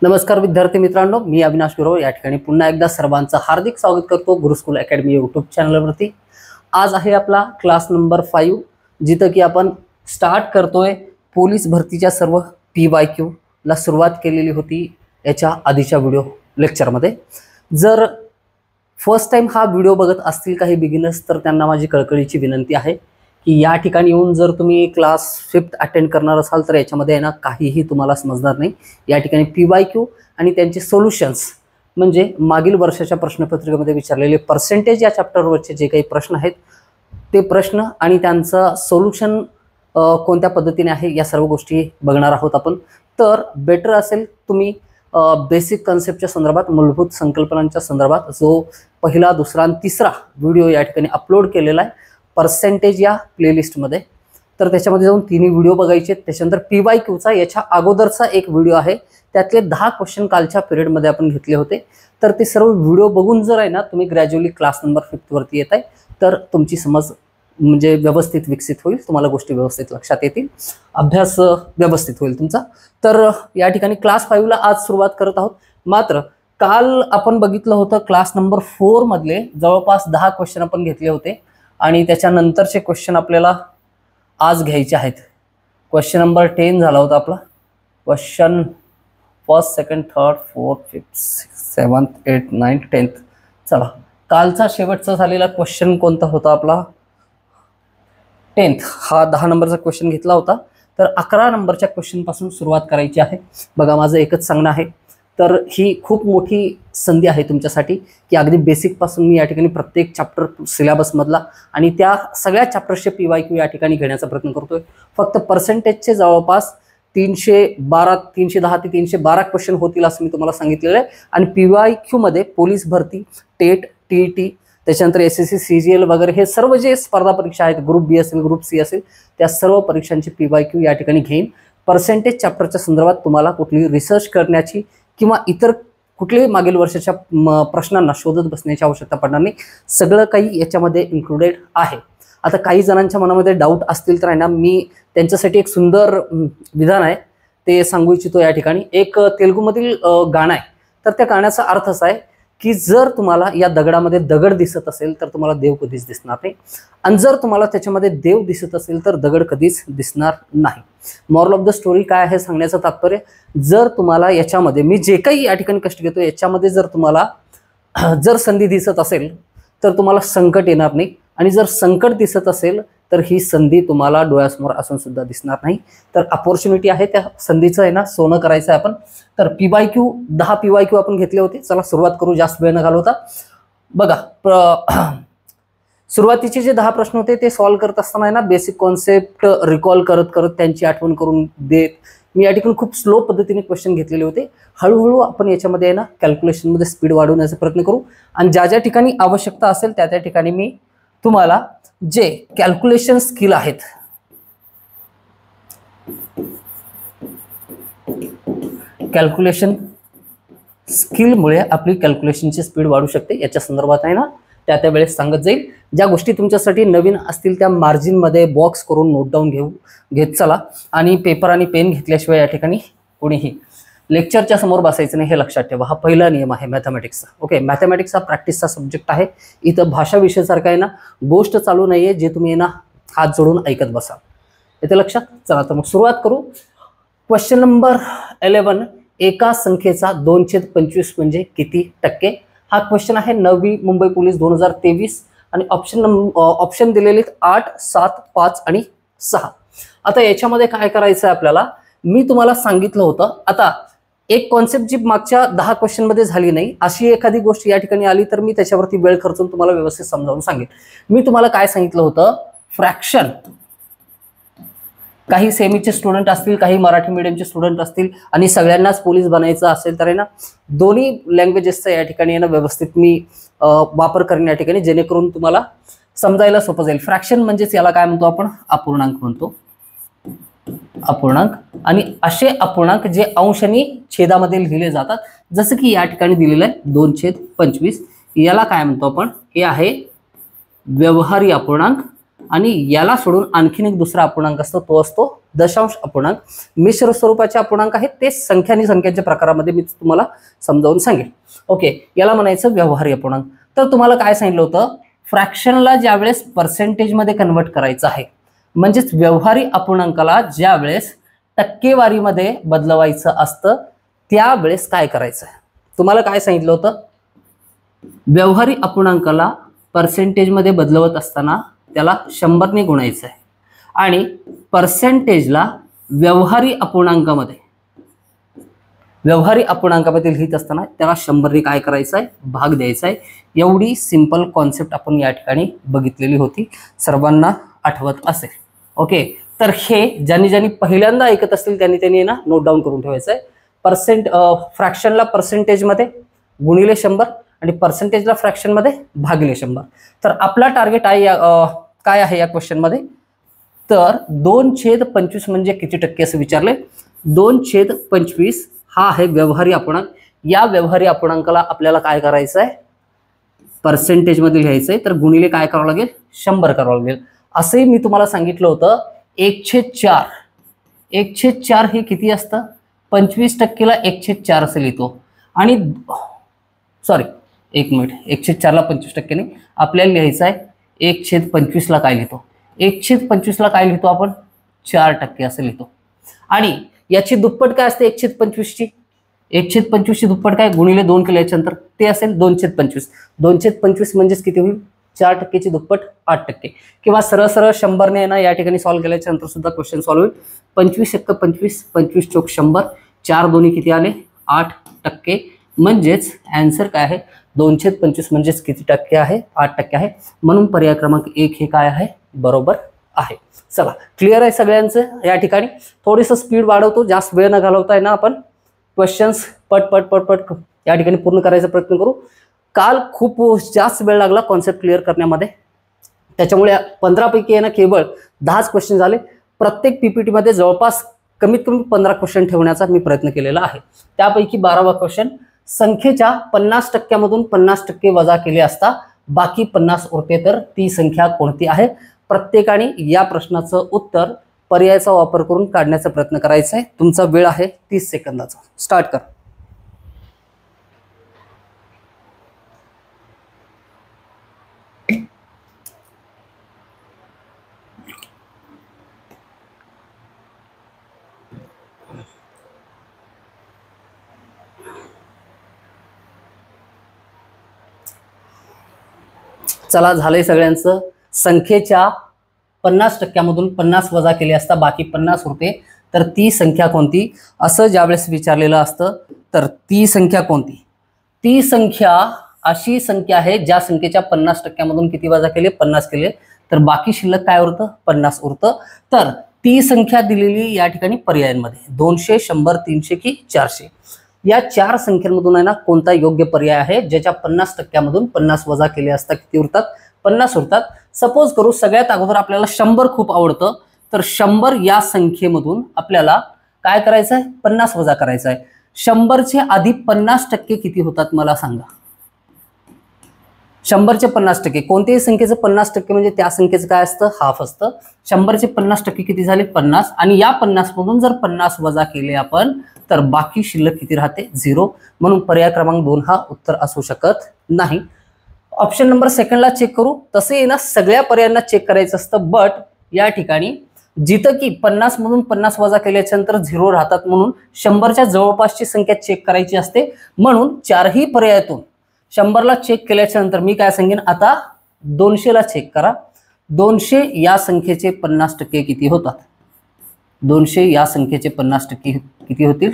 नमस्कार विद्यार्थी मित्रांनो, मी अविनाश गुरव या ठिकाणी पुन्हा एकदा सर्वांचं हार्दिक स्वागत करतो गुरुस्कूल अकॅडमी यूट्यूब चॅनलवरती। आज आहे आपला क्लास नंबर 5, जिथं की आपण स्टार्ट करतोय पोलीस भरतीच्या सर्व PYQ ला सुरुवात केलेली होती याच्या आधीच्या व्हिडिओ लेक्चरमध्ये। जर फर्स्ट टाइम हा व्हिडिओ बघत असतील काही बिगिनर्स तर त्यांना माझी कळकळीची विनंती आहे की या ठिकाणी येऊन जर तुम्ही क्लास 5th अटेंड करणार असाल तर याच्यामध्ये ना काहीही तुम्हाला समजणार नाही। या ठिकाणी PYQ आणि त्यांचे सोल्युशन्स म्हणजे मागील वर्षाच्या प्रश्नपत्रिकेमध्ये विचारलेले पर्सेंटेज या चॅप्टरवरचे जे काही प्रश्न आहेत ते प्रश्न आणि त्यांचं सोल्युशन कोणत्या पद्धतीने आहे या सर्व गोष्टी बघणार आहोत आपण। तर बेटर असेल तुम्ही बेसिक कन्सेप्टच्या संदर्भात, मूलभूत संकल्पनांच्या संदर्भात जो पहिला, दुसरा आणि तिसरा व्हिडिओ या ठिकाणी अपलोड केलेला आहे पर्सेंटेज या प्लेलिस्टमध्ये, तर त्याच्यामध्ये जाऊन तिन्ही व्हिडिओ बघायचे। त्याच्यानंतर PYQचा याच्या अगोदरचा एक व्हिडिओ आहे, त्यातले 10 क्वेश्चन कालच्या पिरियडमध्ये आपण घेतले होते। तर ते सर्व व्हिडिओ बघून जर आहे ना तुम्ही ग्रॅज्युअली क्लास नंबर 5 वरती येत आहे तर तुमची समज म्हणजे व्यवस्थित विकसित होईल, तुम्हाला गोष्टी व्यवस्थित लक्षात येतील, अभ्यास व्यवस्थित होईल तुमचा। तर या ठिकाणी क्लास 5 ला आज सुरुवात करत आहोत। मात्र काल आपण बघितलं होतं क्लास नंबर 4 मधले जवळपास 10 क्वेश्चन आपण घेतले होते आणि त्याच्यानंतरचे क्वेश्चन आपल्याला आज घ्यायचे आहेत। क्वेश्चन नंबर 10 झाला होता आपला, question 1st, 2nd, 3rd, 4th, 5th, 6th, 7th, 8th, 9th, 10th। चला, कालचा शेवटचा झालेला क्वेश्चन कोणता होता आपला? 10th हा 10 नंबरचा क्वेश्चन घेतला होता। तर 11 नंबरच्या क्वेश्चन पासून सुरुवात करायची आहे। बघा, माझं एकच सांगणं आहे, तर ही खूप मोठी संधी आहे तुमच्यासाठी की अगदी बेसिक पासून मी या ठिकाणी प्रत्येक चॅप्टर सिलेबस मधला आणि त्या सगळ्या चॅप्टर्सचे PYQ या ठिकाणी घेण्याचा प्रयत्न करतोय। फक्त पर्सेंटेजचे जवळपास 310 ते 312 क्वेश्चन होतील असं मी तुम्हाला सांगितलेलं आहे। आणि PYQ मध्ये पोलीस भरती, टेट, TET, त्याच्यानंतर SSC, CGL वगैरे हे सर्व जे स्पर्धा परीक्षा आहेत, ग्रुप B असेल, ग्रुप C असेल, त्या सर्व परीक्षांची PYQ या ठिकाणी घेईन। पर्सेंटेज चॅप्टरच्या संदर्भात तुम्हाला कुठली रिसर्च करण्याची किंवा इतर कुठल्याही मागील वर्षाच्या प्रश्नांना शोधत बसण्याची आवश्यकता पडणार नाही, सगळं काही याच्यामध्ये इन्क्लुडेड आहे। आता काही जणांच्या मनामध्ये डाऊट असतील तर आहे ना, मी त्यांच्यासाठी एक सुंदर विधान आहे ते सांगू इच्छितो या ठिकाणी। एक तेलुगूमधील गाणं आहे, तर त्या गाण्याचा अर्थ असा आहे की जर तुम्हाला या दगडामध्ये दगड दिसत असेल तर तुम्हाला देव कधीच दिसणार नाही, आणि जर तुम्हाला त्याच्यामध्ये देव दिसत असेल तर दगड कधीच दिसणार नाही। मॉरल ऑफ द स्टोरी काय आहे सांगण्याचं तात्पर्य, जर तुम्हाला याच्यामध्ये मी जे काही या ठिकाणी कष्ट घेतो याच्यामध्ये जर तुम्हाला जर संधी दिसत असेल तर तुम्हाला संकट येणार नाही, आणि जर संकट दिसत असेल तर ही संधी तुम्हाला डोळ्यासमोर असून सुद्धा दिसणार नाही। तर अपॉर्च्युनिटी आहे, त्या संधीचं आहे ना सोनं करायचं आहे आपण। तर PYQ 10 PYQ आपण घेतले होते। चला सुरुवात करू, जास्त वेळ न घालवता। बघा, सुरुवातीचे जे 10 प्रश्न होते ते सॉल्व्ह करत असताना आहे ना बेसिक कॉन्सेप्ट रिकॉल करत करत त्यांची आठवण करून देत मी या ठिकाणी खूप स्लो पद्धतीने क्वेश्चन घेतलेले होते। हळूहळू आपण याच्यामध्ये आहे ना कॅल्क्युलेशनमध्ये स्पीड वाढवण्याचा प्रयत्न करू, आणि ज्या ज्या ठिकाणी आवश्यकता असेल त्या त्या ठिकाणी मी तुम्हाला जे कॅल्क्युलेशन स्किल आहेत, कॅल्क्युलेशन स्किलमुळे आपली कॅल्क्युलेशनची स्पीड वाढू शकते, याच्या संदर्भात आहे ना त्या त्या वेळेस सांगत जाईल। ज्या गोष्टी तुमच्यासाठी नवीन असतील त्या मार्जिनमध्ये बॉक्स करून नोट डाऊन घेत चला, आणि पेपर आणि पेन घेतल्याशिवाय या ठिकाणी कोणीही लेक्चरच्या समोर बसायचं नाही, हे लक्षात ठेवा। हा पहिला नियम आहे मॅथमॅटिक्सचा। ओके, मॅथमॅटिक्स हा प्रॅक्टिसचा सब्जेक्ट आहे, इथं भाषा विषयासारखा आहे ना गोष्ट चालू नाहीये जे तुम्ही ना हात जोडून ऐकत बसा, येते लक्षात। चला तर मग सुरुवात करू। क्वेश्चन नंबर 11, एका संख्येचा 2/25 म्हणजे किती टक्के? हा क्वेश्चन आहे 9वी मुंबई पोलीस 2023, आणि ऑप्शन दिलेले 8, 7, 5 आणि 6। आता याच्यामध्ये काय करायचं आहे आपल्याला, मी तुम्हाला सांगितलं होतं, आता एक कॉन्सेप्ट जी मागच्या 10 क्वेश्चन मध्ये झाली नाही अशी एखादी गोष्ट या ठिकाणी आली तर मी त्याच्यावरती वेळ खर्चून तुम्हाला व्यवस्थित समजावून सांगेन। मी तुम्हाला काय सांगितलं होतं, फ्रॅक्शन काही सेमीचे स्टुडंट असतील, काही मराठी मीडियमचे स्टुडंट असतील, आणि सगळ्यांनाच पोलीस बनायचं असेल तर आहे ना दोन्ही लँग्वेजेसचा या ठिकाणी ना व्यवस्थित मी वापर करेन या ठिकाणी, जेणेकरून तुम्हाला समजायला सोपं जाईल। फ्रॅक्शन म्हणजेच याला काय म्हणतो आपण, अपूर्णांक म्हणतो, अपूर्णांक। आणि असे अपूर्णांक जे अंश आणि छेदामध्ये लिहिले जातात, जसं की या ठिकाणी दिलेलं आहे 2/25, याला काय म्हणतो आपण, हे आहे व्यवहारी अपूर्णांक, आणि याला सोडून आणखीन एक दुसरा अपूर्णांक असतो, तो असतो दशांश अपूर्णांक. मिश्र स्वरूपाचे अपूर्णांक आहेत ते संख्या आणि संख्यांच्या प्रकारामध्ये मी तुम्हाला समजावून सांगेन. ओके, याला म्हणायचं व्यवहारी अपूर्णांक. तर तुम्हाला काय सांगितलं होतं, फ्रॅक्शनला ज्यावेळेस पर्सेंटेजमध्ये कन्वर्ट करायचं आहे, म्हणजेच व्यवहारी अपूर्णांकाला ज्यावेळेस टक्केवारीमध्ये बदलवायचं असतं त्यावेळेस काय करायचं आहे. तुम्हाला काय सांगितलं होतं, व्यवहारी अपूर्णांकाला पर्सेंटेजमध्ये बदलवत असताना त्याला 100 ने गुणायचं आहे आणि पर्सेंटेजला व्यवहारी अपूर्णांकामध्ये लिहित असताना त्याला 100 ने काय करायचं आहे, भाग द्यायचा आहे. एवढी सिंपल कॉन्सेप्ट आपण या ठिकाणी बघितलेली होती, सर्वांना आठवत असेल. ओके, तर हे ज्यांनी पहिल्यांदा ऐकत असतील त्यांनी ना नोट डाऊन करून ठेवायचं आहे. फ्रॅक्शनला पर्सेंटेजमध्ये गुणिले 100 आणि पर्सेंटेजला फ्रॅक्शनमध्ये भागिले 100. तर आपला टार्गेट आहे काय आहे या क्वेश्चनमध्ये, तर 2/25 म्हणजे किती टक्के असं विचारले. 2/25 हा आहे व्यवहारी अपूर्णांक. या व्यवहारी अपूर्णांकाला आपल्याला काय करायचं आहे, पर्सेंटेजमध्ये लिहायचं आहे, तर गुणिले काय करावं लागेल, 100 करावं लागेल. असंही मी तुम्हाला सांगितलं होतं 1/4. 1/4 हे किती असतं, 25%ला 1/4 असं लिहितो. आणि सॉरी 1 मिनिट, 1/4ला 25% नाही, आपल्याला लिहायचं आहे 1/25ला काय लिहितो, 1/25ला काय लिहितो आपण, 4% असं लिहितो. आणि याची दुप्पट काय असते 1/25ची, 1/25ची दुप्पट काय, गुणिले 2 केल्याच्यानंतर ते असेल 2/25. 2/25 म्हणजेच किती होईल, 4%ची दुप्पट 8%. किंवा सरळ 100 ने ना या ठिकाणी सॉल्व्ह केल्याच्या नंतर सुद्धा क्वेश्चन सॉल्व्ह होईल. 25×1 25, 25 × 100, 4 दोन्ही किती आले, 8%. म्हणजेच आन्सर काय आहे, 2/25 म्हणजेच किती टक्के आहे, 8% आहे. म्हणून पर्याय क्रमांक 1 हे काय आहे, बरोबर आहे. चला, क्लिअर आहे सगळ्यांचं. या ठिकाणी थोडीसं स्पीड वाढवतो, जास्त वेळ न घालवताय ना आपण क्वेश्चन्स पट या ठिकाणी पूर्ण करायचा प्रयत्न करू. काल खूप जास्त वेळ लागला कॉन्सेप्ट क्लिअर करण्यामध्ये, त्याच्यामुळे 15 पैकी आहे ना केवळ 10च क्वेश्चन झाले. प्रत्येक पीपीटीमध्ये जवळपास कमीत कमी 15 क्वेश्चन ठेवण्याचा मी प्रयत्न केलेला आहे. त्यापैकी 12वा क्वेश्चन संख्येच्या 50%मधून 50% वजा केले असता बाकी 50 उरते, तर ती संख्या कोणती आहे. प्रत्येकाने या प्रश्नाचं उत्तर पर्यायाचा वापर करून काढण्याचा प्रयत्न करायचा आहे. तुमचा वेळ आहे 30 सेकंदाचा. स्टार्ट कर. चला, झालंय सगळ्यांचं. संख्येच्या 50%मधून 50 वजा केले असता बाकी 50 उरते, तर ती संख्या कोणती असं ज्यावेळेस विचारलेलं असतं, तर ती संख्या कोणती. ती संख्या अशी संख्या आहे ज्या संख्येच्या 50%मधून किती वजा केले, 50 केले, तर बाकी शिल्लक काय उरतं, 50 उरतं. तर ती संख्या दिलेली या ठिकाणी पर्यायांमध्ये 200, 100, 300 की 400 या 4 संख्यांमधून आहे ना कोणता योग्य पर्याय आहे ज्याच्या 50%मधून 50 वजा केले असता किती उरतात, 50 उरतात. सपोज करू सगळ्यात अगोदर आपल्याला 100 खूप आवडतं, तर 100 या संख्येमधून आपल्याला काय करायचं आहे, 50 वजा करायचं आहे. 100चे आधी 50% किती होतात मला सांगा. 100चे 50%, कोणत्याही संख्येचं 50% म्हणजे त्या संख्येचं काय असतं, हाफ असतं. 100चे 50% किती झाले, 50. आणि या 50 मधून जर 50 वजा केले आपण, तर बाकी शिल्लक किती राहते, 0. म्हणून पर्याय क्रमांक 2 हा उत्तर असू शकत नाही. ऑप्शन नंबर सेकंडला चेक करू. तसे ना सगळ्या पर्यायांना चेक करायचं असतं, बट या ठिकाणी जिथं की 50 मधून 50 वजा केल्याच्या नंतर 0 राहतात, म्हणून 100च्या जवळपासची संख्या चेक करायची असते. म्हणून चारही पर्यायातून 100ला चेक केल्याच्या नंतर मी काय सांगेन, आता 200ला चेक करा. 200 या संख्येचे 50% किती होतात, 200 या संख्येचे 50% किती होतील,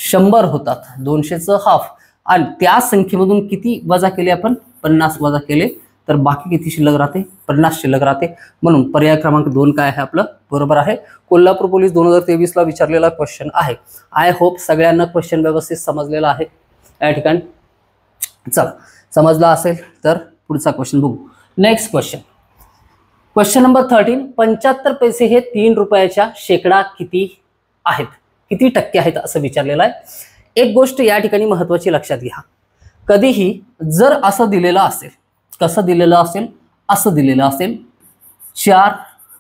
100 होतात. 200चं हाफ. आणि त्या संख्येमधून किती वजा केले आपण, 50 वजा केले, तर बाकी किती शिल्लक राहते, 50 शिल्लक राहते. म्हणून पर्याय क्रमांक 2 काय आहे आपलं, बरोबर आहे. कोल्हापूर पोलीस 2023ला विचारलेला क्वेश्चन आहे. आय होप सगळ्यांना क्वेश्चन व्यवस्थित समजलेला आहे या ठिकाणी. चला, समजला असेल तर पुढचा क्वेश्चन बघू. Next question number 13. 75 पैसे हे 3 रुपयाच्या शेकडा किती आहेत, किती टक्के आहेत असं विचारलेलं आहे. एक गोष्ट या ठिकाणी महत्वाची लक्षात घ्या. कधीही जर असं दिलेलं असेल, कसं दिलेलं असेल, असं दिलेलं असेल, 4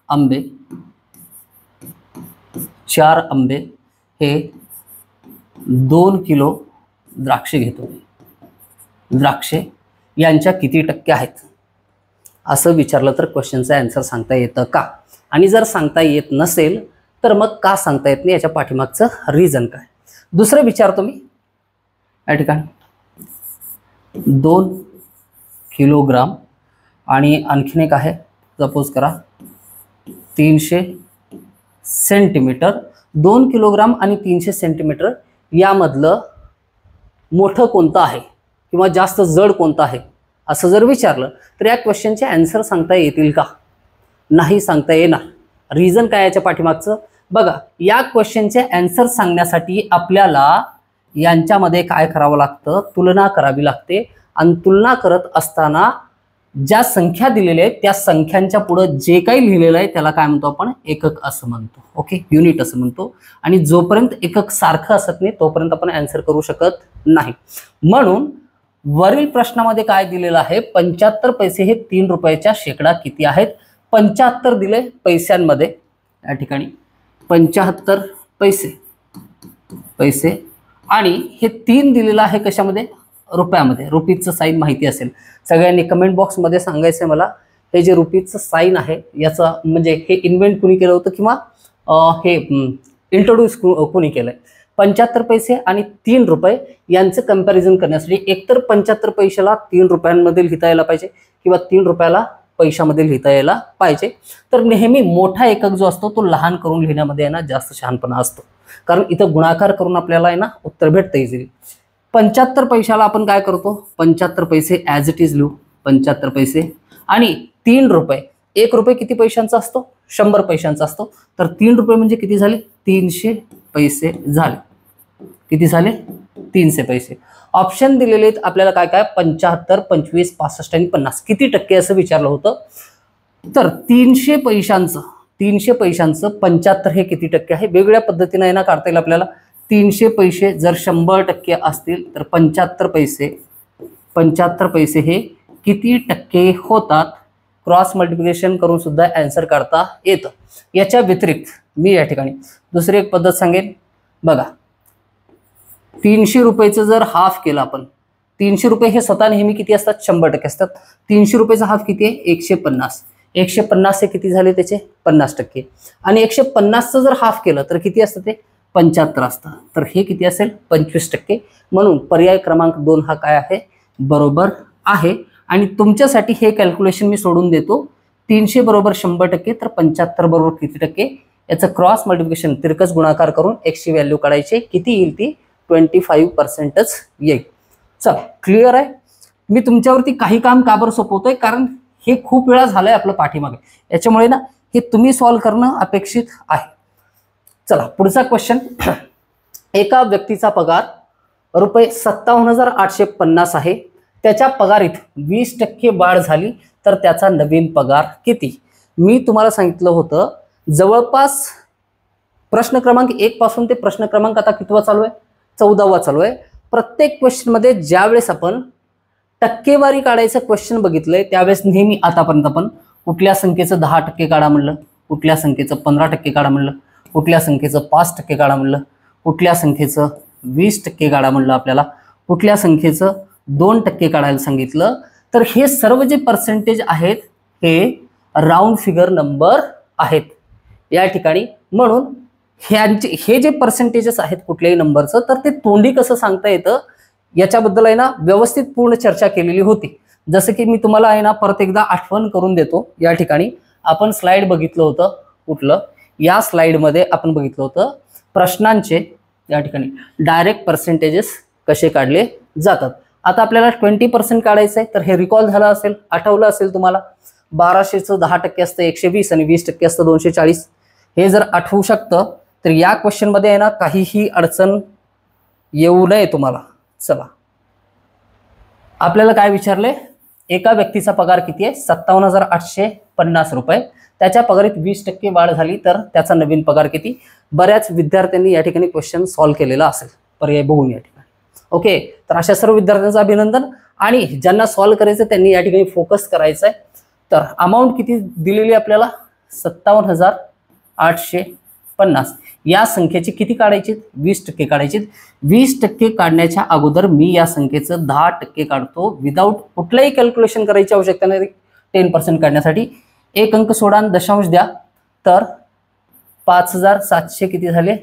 आंबे, 4 आंबे हे 2 किलो द्राक्षे घेतो, द्राक्षे यांच्या किती टक्के आहेत असं विचारलं तर क्वेश्चनचा आन्सर सांगता येतं का? आणि जर सांगता येत नसेल तर मग का सांगता येत नाही, याच्या पाठीमागचं रिझन काय? दुसरं विचारतो मी या ठिकाणी 2 किलोग्राम आणि आणखीन एक आहे, सपोज करा 300 सेंटीमीटर. 2 किलोग्राम आणि 300 सेंटीमीटर यामधलं मोठं कोणतं आहे किंवा जास्त जड कोणतं आहे असं जर विचारलं तर या क्वेश्चनचे आन्सर सांगता येतील का? नाही सांगता येणार. रिझन काय याच्या पाठीमागचं? बघा, या क्वेश्चनचे आन्सर सांगण्यासाठी आपल्याला यांच्यामध्ये काय करावं लागतं, तुलना करावी लागते. आणि तुलना करत असताना ज्या संख्या दिलेल्या आहेत त्या संख्यांच्या पुढे जे काही लिहिलेलं आहे त्याला काय म्हणतो आपण? एकक असं म्हणतो. ओके, युनिट असं म्हणतो. आणि जोपर्यंत एकक सारखं असत नाही तोपर्यंत आपण आन्सर करू शकत नाही. म्हणून वरील प्रश्नामध्ये काय दिलेलं आहे, 75 पैसे हे 3 रुपयाच्या शेकडा किती आहेत? 75 दिले पैशांमध्ये, या ठिकाणी 75 पैसे आणि हे 3 दिलेलं आहे कशामध्ये? रुपयामध्ये. रुपीचं साईन माहिती असेल सगळ्यांनी कमेंट बॉक्समध्ये सांगायचं मला. हे जे रुपीचं साईन आहे याचं म्हणजे हे इन्व्हेंट कुणी केलं होतं किंवा हे इंट्रोड्यूस कुणी केलंय? 75 पैसे आणि 3 रुपये यांचं कंपॅरिझन करण्यासाठी एकतर 75 पैशाला 3 रुपयांमध्ये लिहिता यायला पाहिजे किंवा 3 रुपयाला पैशामध्ये लिहिता यायला पाहिजे. तर नेहमी मोठा एकक जो असतो तो लहान करून लिहिण्यामध्ये आहे ना जास्त शहाणपणा असतो, कारण इथं गुणाकार करून आपल्याला आहे ना उत्तर भेटतं इझिली. 75 पैशाला आपण काय करतो? 75 पैसे ॲज इट इज लिहू, 75 पैसे. आणि 3 रुपये, 1 रुपये किती पैशांचा असतो? 100 पैशांचा असतो. तर 3 रुपये म्हणजे किती झाले? 300 पैसे झाले. किती झाले? 300 पैसे. ऑप्शन दिलेले आहेत आपल्याला काय काय? 75, 25, 65 आणि 50. किती टक्के असं विचारलं होतं. तर 300 पैशांचं 75 हे किती टक्के आहे? वेगवेगळ्या पद्धतीने आहे ना काढता येईल आपल्याला. 300 पैसे जर 100% असतील तर 75 पैसे हे किती टक्के होतात? क्रॉस मल्टिप्लिकेशन करून सुद्धा आन्सर काढता येतं. याच्या व्यतिरिक्त मी या ठिकाणी दुसरी एक पद्धत सांगेन. बघा, 300 रुपयाचं जर हाफ केलं आपण, 300 रुपये हे स्वतः नेहमी किती असतात? 100% असतात. 300 रुपयाचा हाफ किती आहे? 150. 150 हे किती झाले त्याचे? 50%. आणि 150चं जर हाफ केलं तर किती असतं ते? 75 असतं. तर हे किती असेल? 25%. म्हणून पर्याय क्रमांक 2 हा काय आहे? बरोबर आहे. आणि तुमच्यासाठी हे कॅल्क्युलेशन मी सोडून देतो. 300 बरोबर 100% तर 75 बरोबर किती टक्के? याचं क्रॉस मल्टिप्लिकेशन तिरकस गुणाकार करून एक्सची व्हॅल्यू काढायची. किती येईल ती? 25% येईल. चल, क्लिअर आहे. मी तुमच्यावरती काही काम का बरं सोपवतोय? कारण हे खूप वेळा झालंय आपलं पाठीमागे, याच्यामुळे ना हे तुम्ही सॉल्व्ह करणं अपेक्षित आहे. चला पुढचा क्वेश्चन. एका व्यक्तीचा पगार रुपये 57,850 आहे. त्याच्या पगारीत 20% वाढ झाली तर त्याचा नवीन पगार किती? मी तुम्हाला सांगितलं होतं जवळपास प्रश्न क्रमांक 1 पासून ते प्रश्न क्रमांक आता कितवा चालू आहे? 14वा चालू आहे. प्रत्येक क्वेश्चनमध्ये ज्यावेळेस आपण टक्केवारी काढायचं क्वेश्चन बघितलंय त्यावेळेस नेहमी आतापर्यंत आपण कुठल्या संख्येचं 10% काढा म्हणलं, कुठल्या संख्येचं 15% काढा म्हणलं, कुठल्या संख्येचं 5% काढा म्हणलं, कुठल्या संख्येचं 20% काढा म्हणलं, आपल्याला कुठल्या संख्येचं 2% काढायला सांगितलं. तर हे सर्व जे पर्सेंटेज आहेत हे राऊंड फिगर नंबर आहेत या ठिकाणी. म्हणून हे जे पर्सेंटेजेस आहेत कुठल्याही नंबरचं तर ते तोंडी कसं सांगता येतं याच्याबद्दल आहे ना व्यवस्थित पूर्ण चर्चा केलेली होती. जसं की मी तुम्हाला आहे ना परत एकदा आठवण करून देतो. या ठिकाणी आपण स्लाइड बघितलं होतं. कुठलं? या स्लाइडमध्ये आपण बघितलं होतं प्रश्नांचे या ठिकाणी डायरेक्ट पर्सेंटेजेस कसे काढले जातात. आता आपल्याला 20% काढायचं आहे. तर हे रिकॉल झालं असेल, आठवलं असेल तुम्हाला. 1200चं 10% असतं 120 आणि 20% असतं 240. हे जर आठवू शकतं तर या क्वेश्चनमध्ये आहे ना काहीही अडचण येऊ नये तुम्हाला. चला, आपल्याला काय विचारले? एका व्यक्तीचा पगार किती आहे? 57,850 रुपये. त्याच्या पगारीत 20% वाढ झाली तर त्याचा नवीन पगार किती? बऱ्याच विद्यार्थ्यांनी या ठिकाणी क्वेश्चन सॉल्व्ह केलेला असेल. पर्याय बघून या ठिकाणी. ओके, तर अशा सर्व विद्यार्थ्यांचं अभिनंदन. आणि ज्यांना सॉल्व्ह करायचं त्यांनी या ठिकाणी फोकस करायचं आहे. तर अमाऊंट किती दिलेली आपल्याला 57,850. या संख्येची किती काढायची? 20% काढायची. 20% काढण्याच्या अगोदर मी या संख्येचं 10% काढतो विदाऊट कुठलंही कॅल्क्युलेशन करायची आवश्यकता नाही 10% काढण्यासाठी. एक अंक सोडा आणि दशांश द्या, तर 5,700 किती झाले?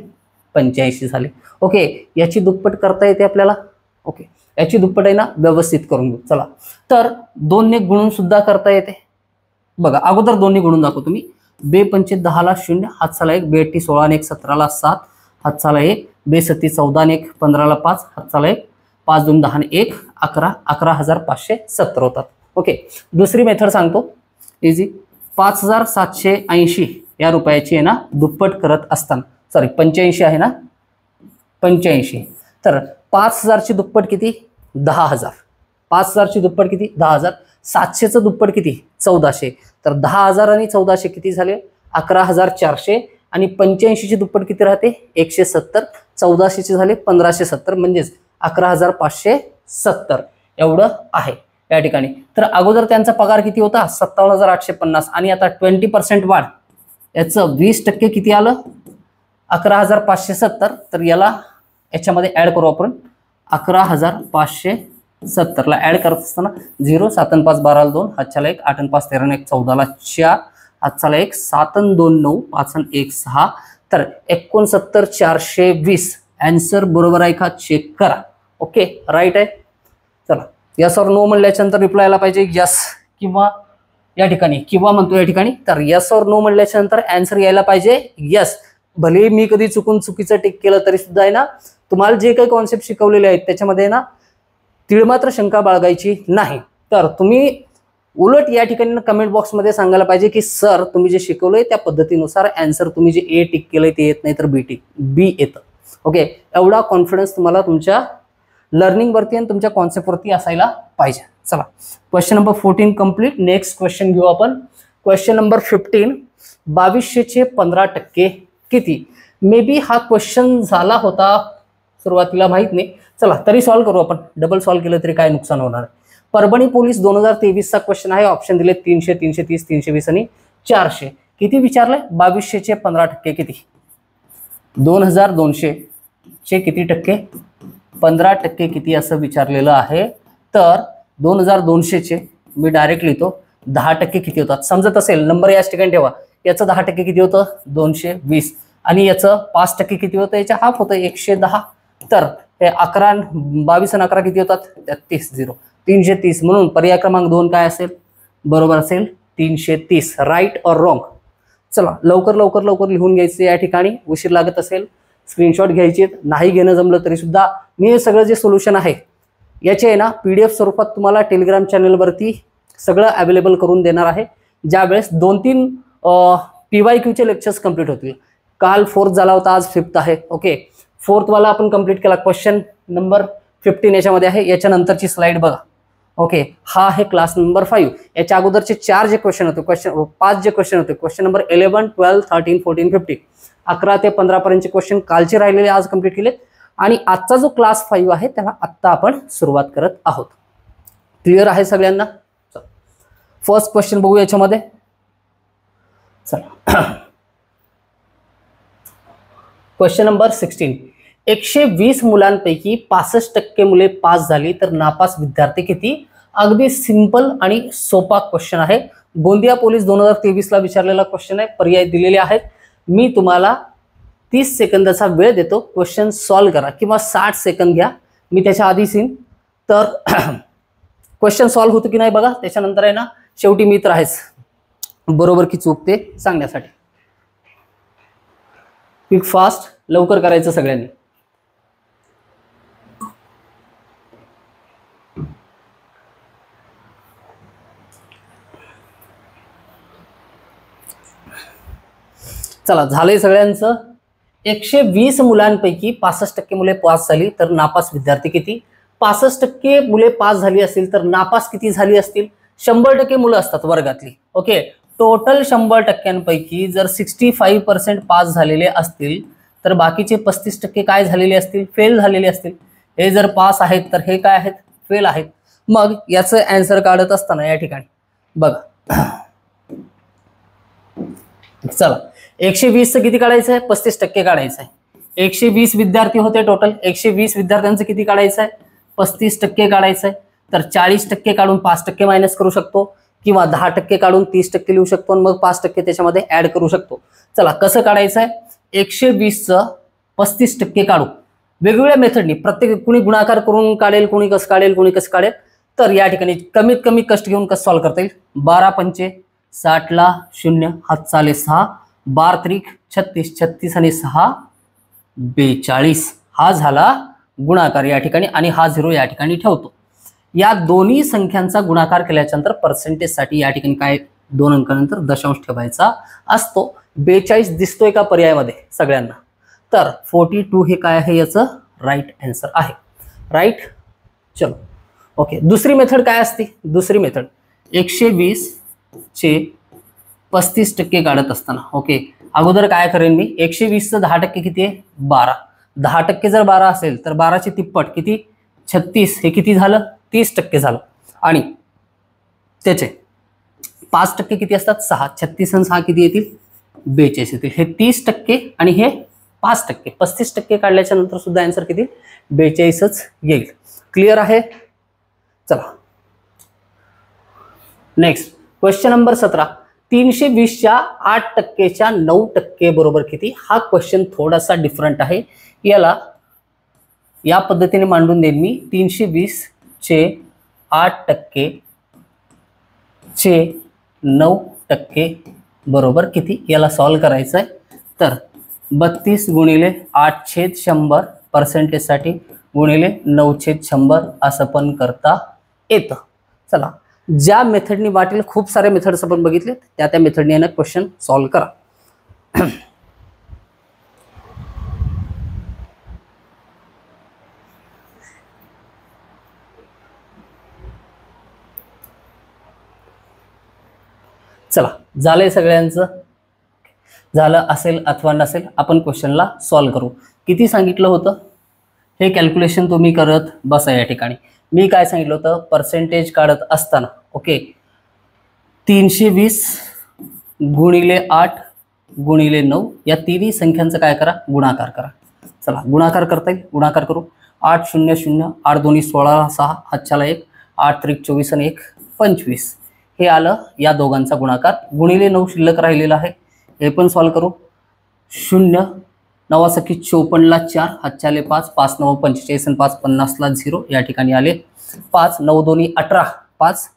85 झाले. ओके, याची दुप्पट करता येते आपल्याला. ओके, याची दुप्पट आहे ना, व्यवस्थित करून घेऊ. चला, तर 2 ने गुणून सुद्धा करता येते. बघा, अगोदर 2 ने गुणून दाखवतो मी. 2 पंचे 10 ला 0, हातचाला 1, 2 8 16 आणि 1 17 ला 7, हातचाला 1, 2 7 14 आणि 1 15 ला 5, हातचाला 1, 5 2 10 आणि 1 11, 11,570 होतात. ओके, दुसरी मेथड सांगतो, इझी. 5,780 या रुपयाची आहे ना दुप्पट करत असताना, सॉरी 85 आहे ना, 85. तर 5,000 ची दुप्पट किती? 10,000. 5,000 ची दुप्पट किती? 10,000. 700चं दुप्पट किती? 1400. तर 10,000 आणि 1400 किती झाले? 11,400. आणि 85 ची दुप्पट किती राहते? 170. 1400 चे झाले 1570, म्हणजेच 11,570 एवढं आहे या ठिकाणी. तर अगोदर त्यांचा पगार किती होता? 57,850. आणि आता 20% वाढ, याचं 20% किती आलं? 11,570. तर याला याच्यामध्ये ऍड करू आपण. 11,570 ला ऍड करत असताना 0 7 आणि 5 12 ला 2, हातच्याला 1, 8 आणि 5 13 आणि 1 14 ला 4, हातचाला 1, 7 आणि 2 9, 5 आणि 1 6. तर 69,420 आन्सर बरोबर आहे का? चेक करा. ओके, राईट आहे. चला, यस और नो म्हणल्याच्यानंतर रिप्लाय आला पाहिजे यस किंवा या ठिकाणी किंवा म्हणतो या ठिकाणी. तर यस और नो म्हणल्याच्यानंतर आन्सर यायला पाहिजे यस. भले मी कधी चुकून चुकीचं टिक केलं तरी सुद्धा आहे ना, तुम्हाला जे काही कॉन्सेप्ट शिकवलेले आहेत त्याच्यामध्ये ना तिळमात्र शंका बाळगायची नाही. तर तुम्ही उलट या ठिकाणी कमेंट बॉक्समध्ये सांगायला पाहिजे की सर तुम्ही जे शिकवलंय त्या पद्धतीनुसार आन्सर तुम्ही जे ए टिक केलंय ते येत नाही तर बी येतं. ओके, एवढा कॉन्फिडन्स तुम्हाला तुमच्या लर्निंग वरती आणि तुमच्या कॉन्सेप्ट वरती असायला पाहिजे. चला, question number 14 complete. Next question घेऊ आपण. Question number 15. 2200चे 15% किती? मे बी हा क्वेश्चन झाला होता सुरुवातीला, माहित नाही. चला, तरी सॉल्व्ह करू आपण. डबल सॉल्व्ह केलं तरी काय नुकसान होणार आहे. परभणी पोलीस 2023 चा क्वेश्चन आहे. ऑप्शन दिले 300, 330, 320 आणि 400. किती विचारलंय? 2200चे 15% किती? 2200 चे किती टक्के? 15% किती असं विचारलेलं आहे. तर 2200 चे मी डायरेक्ट लिहितो 10% किती होतात? समजत असेल नंबर याच ठिकाणी ठेवा. याचं 10% किती होतं? 220. आणि याचं 5% किती होतं? याच्या हाफ होतं 110. तर हे 11 22 आणि 11 किती होतात? 33 0 330. म्हणून पर्याय क्रमांक 2 काय असेल? बरोबर असेल 330. राईट और रॉंग? चला, लवकर लवकर लवकर लिहून घ्यायचे. या ठिकाणी उशीर लागत असेल स्क्रीनशॉट घ्यायचे. नाही घेणं जमलं तरी सुद्धा मी हे सगळं जे सोल्युशन आहे याचे आहे ना PDF स्वरूपात तुम्हाला टेलिग्राम चॅनलवरती सगळं अवेलेबल करून देणार आहे. ज्यावेळेस 2-3 PYQचे लेक्चर्स कंप्लीट होतील. काल 4th झाला होता, आज 5th आहे. ओके, 4th वाला आपण कंप्लीट केला. क्वेश्चन नंबर 15 याच्यामध्ये आहे. याच्यानंतरची स्लाइड बघा. ओके, हा आहे क्लास नंबर 5. याच्या अगोदरचे 4 जे क्वेश्चन होते, 5 जे क्वेश्चन होते, क्वेश्चन नंबर 11, 12, 13, 14, 15, 11 ते 15 पर्यंतचे क्वेश्चन कालचे राहिलेले आज कंप्लीट केलेत. आणि आजचा जो क्लास 5 आहे त्याला आत्ता आपण सुरुवात करत आहोत. क्लिअर आहे सगळ्यांना? फर्स्ट क्वेश्चन बघू याच्यामध्ये. चला, क्वेश्चन नंबर 16. 120 मुलांपैकी 65% मुले पास झाली तर नापास विद्यार्थी किती? अगदी सिंपल आणि सोपा क्वेश्चन आहे. गोंदिया पोलीस 2023 ला विचारलेला क्वेश्चन आहे. पर्याय दिलेले आहेत. मी तुम्हाला 30 सेकंदाचा वेळ देतो. क्वेश्चन सॉल्व्ह करा किंवा 60 सेकंद घ्या. मी त्याच्या आधीच येईन. तर क्वेश्चन सॉल्व्ह होतो की नाही बघा. त्याच्यानंतर आहे ना शेवटी मी तर आहेच बरोबर की चूक ते सांगण्यासाठी. क्विक फास्ट लवकर करायचं सगळ्यांनी. चला, झालंय सगळ्यांचं. 120 मुलांपैकी 65% मुले पास झाली तर नापास विद्यार्थी किती? 65% मुले पास झाली असतील तर नापास किती झाली असतील? 100% मुलं असतात वर्गातली. ओके, टोटल 100%पैकी जर 65% पास झालेले असतील तर बाकीचे 35% काय झालेले असतील? फेल झालेले असतील. हे जर पास आहेत तर हे काय आहेत? फेल आहेत. मग याचं आन्सर काढत असताना या ठिकाणी बघा चला 120चं किती काढायचं आहे? 35% काढायचं आहे. 120 विद्यार्थी होते टोटल. 120 विद्यार्थ्यांचं किती काढायचं आहे? 35% काढायचं आहे. तर 40% काढून 5% मायनस करू शकतो किंवा 10% काढून 30% लिहू शकतो आणि मग 5% त्याच्यामध्ये ऍड करू शकतो. चला कसं काढायचं आहे? 120चं 35% काढू वेगवेगळ्या मेथडनी. प्रत्येक कुणी गुणाकार करून काढेल, कुणी कसं काढेल, कुणी कसं काढेल. तर या ठिकाणी कमीत कमी कष्ट घेऊन कसं सॉल्व्ह करता येईल? 12 पंचे 60 ला 0 हात चाले 6 12 त्रिक 36 36 आणि 6 42 हा झाला गुणाकार या ठिकाणी आणि हा 0 या ठिकाणी ठेवतो. या दोन्ही संख्यांचा गुणाकार केल्यानंतर पर्सेंटेज साठी या ठिकाणी काय 2 अंकानंतर दशांश ठेवायचा असतो. 42 दिसतोय का पर्यायामध्ये सगळ्यांना? तर 42 हे काय आहे? याचं राईट आन्सर आहे. राईट. चलो ओके. दुसरी मेथड काय असते? दुसरी मेथड 120 चे 35% काढत असताना ओके अगोदर काय करेन मी? 120चं 10% किती आहे? 12. 10% जर 12 असेल तर 12ची तिप्पट किती? 36. हे किती झालं? 30% झालं. आणि त्याचे 5% किती असतात? 6. 36 आणि 6 किती येतील? 42 येतील. हे 30% आणि हे 5%. 35% काढल्याच्या नंतर सुद्धा आन्सर किती? 42च येईल. क्लिअर आहे? चला नेक्स्ट क्वेश्चन नंबर 17. 320च्या 8%च्या 9% बरोबर किती? हा क्वेश्चन थोडासा डिफरंट आहे. याला या पद्धतीने मांडून देईन मी. 320 चे 8% चे 9% बरोबर किती? याला सॉल्व्ह करायचं आहे. तर 32 गुणिले 8/100 पर्सेंटेज साठी गुणिले 9/100 असं पण करता येतं. चला ज्या मेथडनी वाटेल, खूप सारे मेथड्स आपण बघितले, त्या मेथडने यानं क्वेश्चन सॉल्व्ह करा. चला झालंय सगळ्यांचं? झालं असेल अथवा नसेल आपण क्वेश्चनला सॉल्व्ह करू. किती सांगितलं होतं? हे कॅल्क्युलेशन तुम्ही करत बसा. या ठिकाणी मी काय सांगितलं होतं? पर्सेंटेज काढत असताना ओके 320 गुणिले 8 गुणिले 9 या तिन्ही संख्यांचं काय करा? गुणाकार करा. चला गुणाकार करता येईल. गुणाकार करू. 8 0 0 8 2 16 6 हातच्याला 1 8 त्रिक 24 आणि 1 25 हे आलं या दोघांचा गुणाकार. गुणिले 9 शिल्लक राहिलेला आहे. हे पण सॉल्व्ह करू. 0 9 सखी 54 ला 4 हातच्याले 5 5 9 45 आणि 5 50 ला 0 या ठिकाणी आले 5 9 2 18 5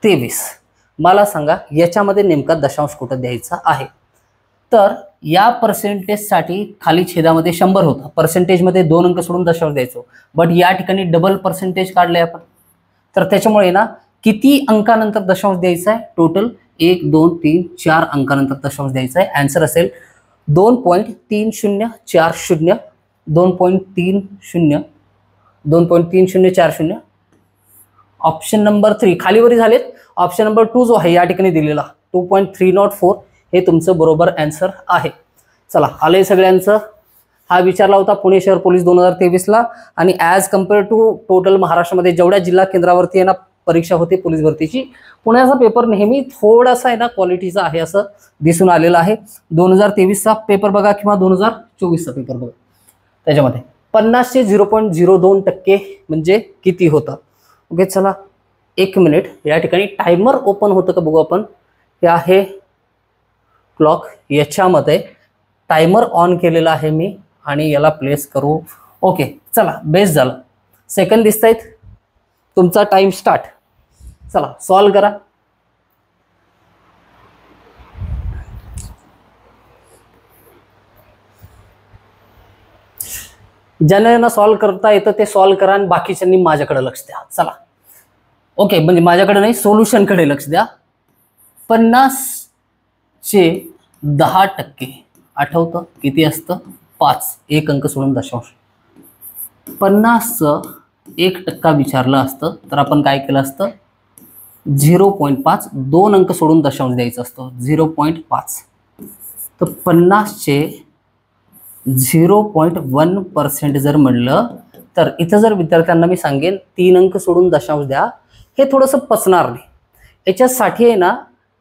23. मला सांगा याच्यामध्ये नेमका दशांश कुठं द्यायचा आहे? तर या पर्सेंटेज साठी खाली छेदामध्ये 100 होता. पर्सेंटेज मध्ये 2 अंक सोडून दशांश द्यायचो. बट या ठिकाणी डबल पर्सेंटेज काढले आपण. तर त्याच्यामुळे ना किती अंकानंतर दशांश द्यायचा आहे? टोटल 1 2 3 4 अंकानंतर दशांश द्यायचा आहे. आन्सर असेल 2.3040 2.30 2.3040. ऑप्शन नंबर 3 खालीवरी झालेत. ऑप्शन नंबर 2 जो आहे या ठिकाणी दिलेला 2.304 हे तुमचं बरोबर आन्सर आहे. चला आलंय सगळ्यांचं? हा विचारला होता पुणे शहर पोलीस 2023ला आणि ॲज कम्पेअर टू टोटल महाराष्ट्रामध्ये जेवढ्या जिल्हा केंद्रावरती आहे ना परीक्षा होते पोलीस भरतीची, पुण्याचा पेपर नेहमी थोडासा आहे ना क्वालिटीचा आहे असं दिसून आलेलं आहे. 2023चा पेपर बघा किंवा 2024चा पेपर बघा, त्याच्यामध्ये 50 चे 0.02% म्हणजे किती होतं? ओके चला 1 मिनिट या ठिकाणी टायमर ओपन होतं का बघू आपण. हे आहे क्लॉक, याच्यामध्ये टायमर ऑन केलेला आहे मी आणि याला प्लेस करू. ओके चला बेस्ट झालं. सेकंद दिसत आहेत. तुमचा टाइम स्टार्ट. चला सॉल्व करा. ज्यांना सॉल्व करता येतं ते सॉल्व करा आणि बाकीच्यांनी माझ्याकडे लक्ष द्या. चला ओके म्हणजे माझ्याकडे नाही सोल्युशनकडे लक्ष द्या. 50 चे 10% आठवतं किती असतं? 5 एक अंक सोडून दशांश. 50चं 1% विचारलं असतं तर आपण काय केलं असतं? 0.5 2 अंक सोडून दशांश द्यायचं असतं 0.5. तर 50 चे 0.1% जर म्हणलं तर इथं जर विद्यार्थ्यांना मी सांगेन 3 अंक सोडून दशांश द्या, हे थोडंसं पचणार नाही. याच्यासाठी आहे ना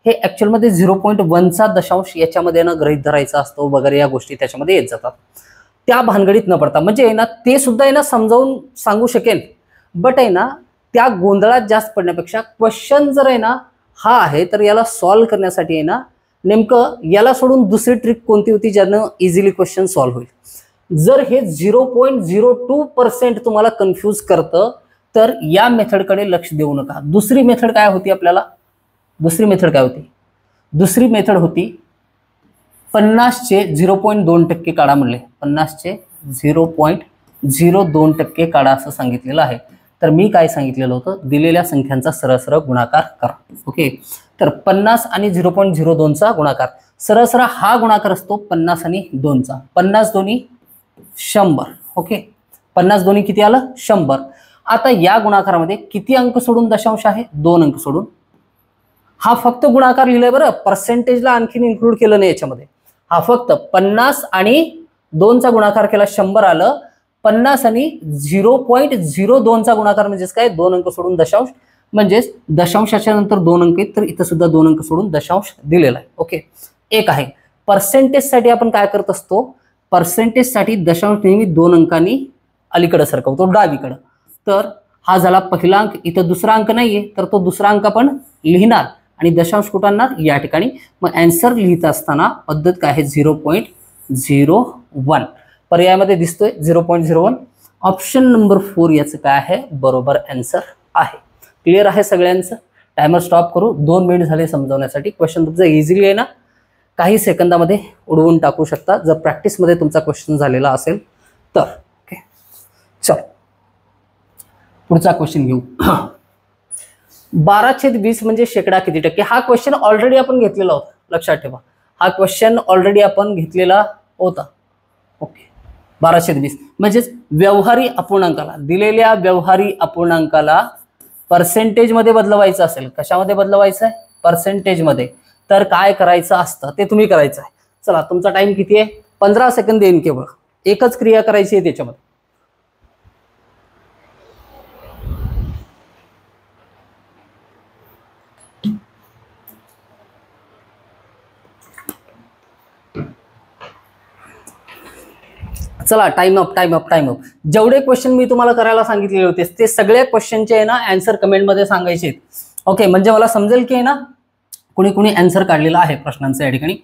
हे ऍक्च्युअल मध्ये 0.1चा दशांश याच्यामध्ये ना गृहीत धरायचा असतो वगैरे, या गोष्टी त्याच्यामध्ये येत जातात. त्या भानगडीत न पडता, म्हणजे आहे ना ते सुद्धा आहे ना समजावून सांगू शकेल, बट आहे ना त्या गोंधळात जास्त पडण्यापेक्षा क्वेश्चन जर आहे ना हा आहे तर याला सॉल्व्ह करण्यासाठी आहे ना नेमकं याला सोडून दुसरी ट्रिक कोणती होती ज्यानं इझिली क्वेश्चन सॉल्व्ह होईल. जर हे 0.02% तुम्हाला कन्फ्यूज करतं तर या मेथडकडे लक्ष देऊ नका. दुसरी मेथड काय होती आपल्याला, दुसरी मेथड काय होती, दुसरी मेथड होती 50चे 0.2% काढा म्हणले, 50चे 0.02% काढा असं सांगितलेलं आहे. तर मी काय सांगितलेलं होतं, दिलेल्या संख्यांचा सरळ सरळ गुणाकार करा. ओके, तर 50 आणि 0.02चा गुणाकार, सरळ सरळ हा गुणाकार असतो 50 आणि 2चा. 50 दोन्ही 100. ओके, 50 दोन्ही किती आलं, 100. आता या गुणाकारामध्ये किती अंक सोडून दशांश आहे, 2 अंक सोडून. हा फक्त गुणाकार लिहिलाय बरं, पर्सेंटेजला आणखीन इन्क्लूड केलं नाही याच्यामध्ये. हा फक्त 50 आणि 2चा गुणाकार केला 100 आलं. 50 आणि 0.02चा गुणाकार म्हणजेच काय, 2 अंक सोडून दशांश, म्हणजेच दशांशाच्या नंतर 2 अंक आहेत, तर इथं सुद्धा 2 अंक सोडून दशांश दिलेला आहे. ओके, एक आहे. पर्सेंटेज साठी आपण काय करत असतो, पर्सेंटेज साठी दशांश नेहमी 2 अंकांनी अलीकडे सरकवतो, डावीकडं. तर हा झाला पहिला अंक, इथं दुसरा अंक नाहीये तर तो दुसरा अंक आपण लिहिणार आणि दशांश कुठं आणणार, या ठिकाणी. मग आन्सर लिहित असताना पद्धत काय आहे, 0.01 पर्यायामध्ये दिसतोय 0.01. ऑप्शन नंबर 4 याचं काय आहे, बरोबर आन्सर आहे. क्लिअर आहे सगळ्यांचं. टायमर स्टॉप करू, 2 मिनिट झाले समजावण्यासाठी. क्वेश्चन तुमचा इझिली आहे ना, काही सेकंदामध्ये उडवून टाकू शकता जर प्रॅक्टिसमध्ये तुमचा क्वेश्चन झालेला असेल तर. ओके, चल पुढचा क्वेश्चन घेऊ. 12/20 म्हणजे शेकडा किती टक्के. हा क्वेश्चन ऑलरेडी आपण घेतलेला होता, लक्षात ठेवा. हा क्वेश्चन ऑलरेडी आपण घेतलेला होता. ओके, 12/20 म्हणजेच व्यवहारी अपूर्णांकाला, दिलेल्या व्यवहारी अपूर्णांकाला पर्सेंटेज मध्ये बदलवायचं असेल, कशामध्ये बदलवायचं आहे, पर्सेंटेज मध्ये, तर काय करायचं असतं ते तुम्ही करायचं आहे. चला, तुमचा टाइम किती आहे, 15 सेकंद देईन. केवळ एकच क्रिया करायची आहे त्याच्यामध्ये. चला, time up time up time up. जेवढे क्वेश्चन मी तुम्हाला करायला सांगितलेले होते ते सगळ्या क्वेश्चनचे आहे ना आन्सर कमेंटमध्ये सांगायचे. ओके, म्हणजे मला समजेल की आहे ना कुणी कुणी आन्सर काढलेला आहे प्रश्नांचा. या ठिकाणी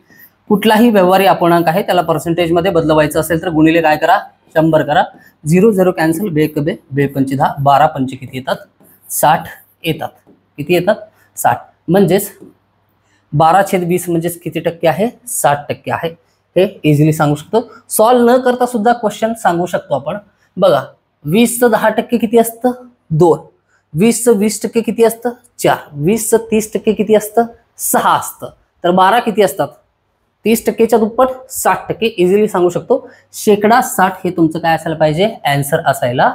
कुठलाही व्यवहारी अपूर्णांक आहे त्याला पर्सेंटेजमध्ये बदलवायचं असेल तर गुणिले काय करा, 100 करा. 0 0 कॅन्सल, 2 × 2 2 × 5 10, 12 × 5 किती येतात, 60 येतात. किती येतात, 60. म्हणजेच 12/20 म्हणजेच किती टक्के आहे, 60% आहे. हे इझिली सांगू शकतो. सॉल्व्ह न करता सुद्धा क्वेश्चन सांगू शकतो आपण. बघा, 20चं 10% किती असतं, 2. 20चं 20% किती असतं, 4. 20चं 30% किती असतं, 6 असतं. तर 12 किती असतात, 30%च्या दुप्पट, 60%. इझिली सांगू शकतो. शेकडा 60 हे तुमचं काय असायला पाहिजे, आन्सर असायला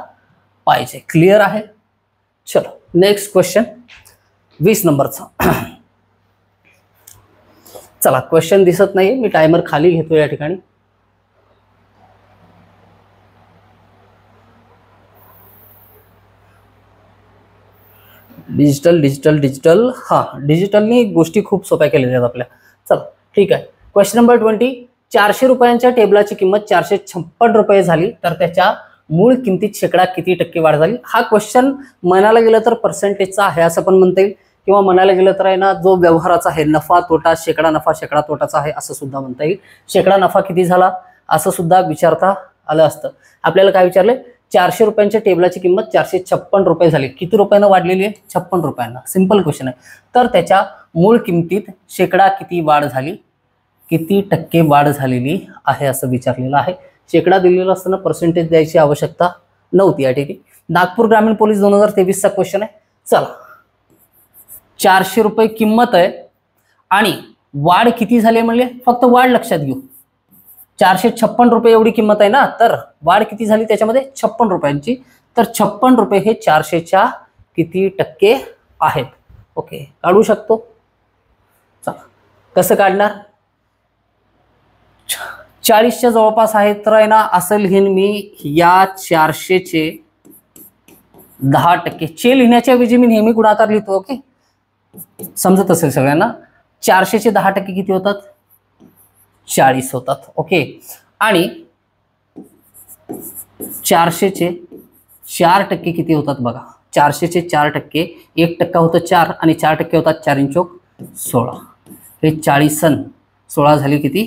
पाहिजे. क्लिअर आहे. चलो नेक्स्ट क्वेश्चन 20 नंबरचा. चला, क्वेश्चन दिसत नाही, मी टायमर खाली घेतो या ठिकाणी. डिजिटल डिजिटल डिजिटल, हा डिजिटलनी गोष्टी खूप सोप्या केलेल्या आहेत आपल्या. चला ठीक आहे. Question number 20. 400 रुपयांच्या टेबलाची किंमत 456 रुपये झाली तर त्याच्या मूळ किमतीत शेकडा किती टक्के वाढ झाली. हा क्वेश्चन म्हणायला गेलं तर पर्सेंटेजचा आहे असं पण म्हणता येईल, किंवा म्हणायला गेलं तर आहे ना जो व्यवहाराचा आहे, नफा तोटा, शेकडा नफा शेकडा तोटाचा आहे असं सुद्धा म्हणता येईल. शेकडा नफा किती झाला असं सुद्धा विचारता आलं असतं. आपल्याला काय विचारले, 400 रुपयांच्या टेबलाची किंमत 456 रुपये झाली, किती रुपयानं वाढलेली आहे, 56 रुपयांना. सिंपल क्वेश्चन आहे. तर त्याच्या मूळ किमतीत शेकडा किती वाढ झाली, किती टक्के वाढ झालेली आहे असं विचारलेलं आहे. शेकडा दिलेला असताना पर्सेंटेज द्यायची आवश्यकता नव्हती या ठिकाणी. नागपूर ग्रामीण पोलीस 2023चा क्वेश्चन आहे. चला, 400 रुपये किंमत आहे आणि वाढ किती झाली म्हणले, फक्त वाढ लक्षात घेऊ. 456 रुपये एवढी किंमत आहे ना, तर वाढ किती झाली त्याच्यामध्ये, 56 रुपयांची. तर 56 रुपये हे 400च्या किती टक्के आहेत. ओके, काढू शकतो. चला, कसं काढणार, 40च्या जवळपास आहे तर आहे ना असं लिहीन मी, या 400चे 10% चे लिहिण्याच्या ऐवजी मी नेहमी गुणाकार लिहितो. ओके, समजत असेल सगळ्यांना. 400चे 10% किती होतात? 40 होतात. ओके, आणि 400चे 4% किती होतात बघा? 400चे 4%, 1% होतं 4 आणि 4% होतात 4 × 16. हे 40 अन् 16 झाली किती?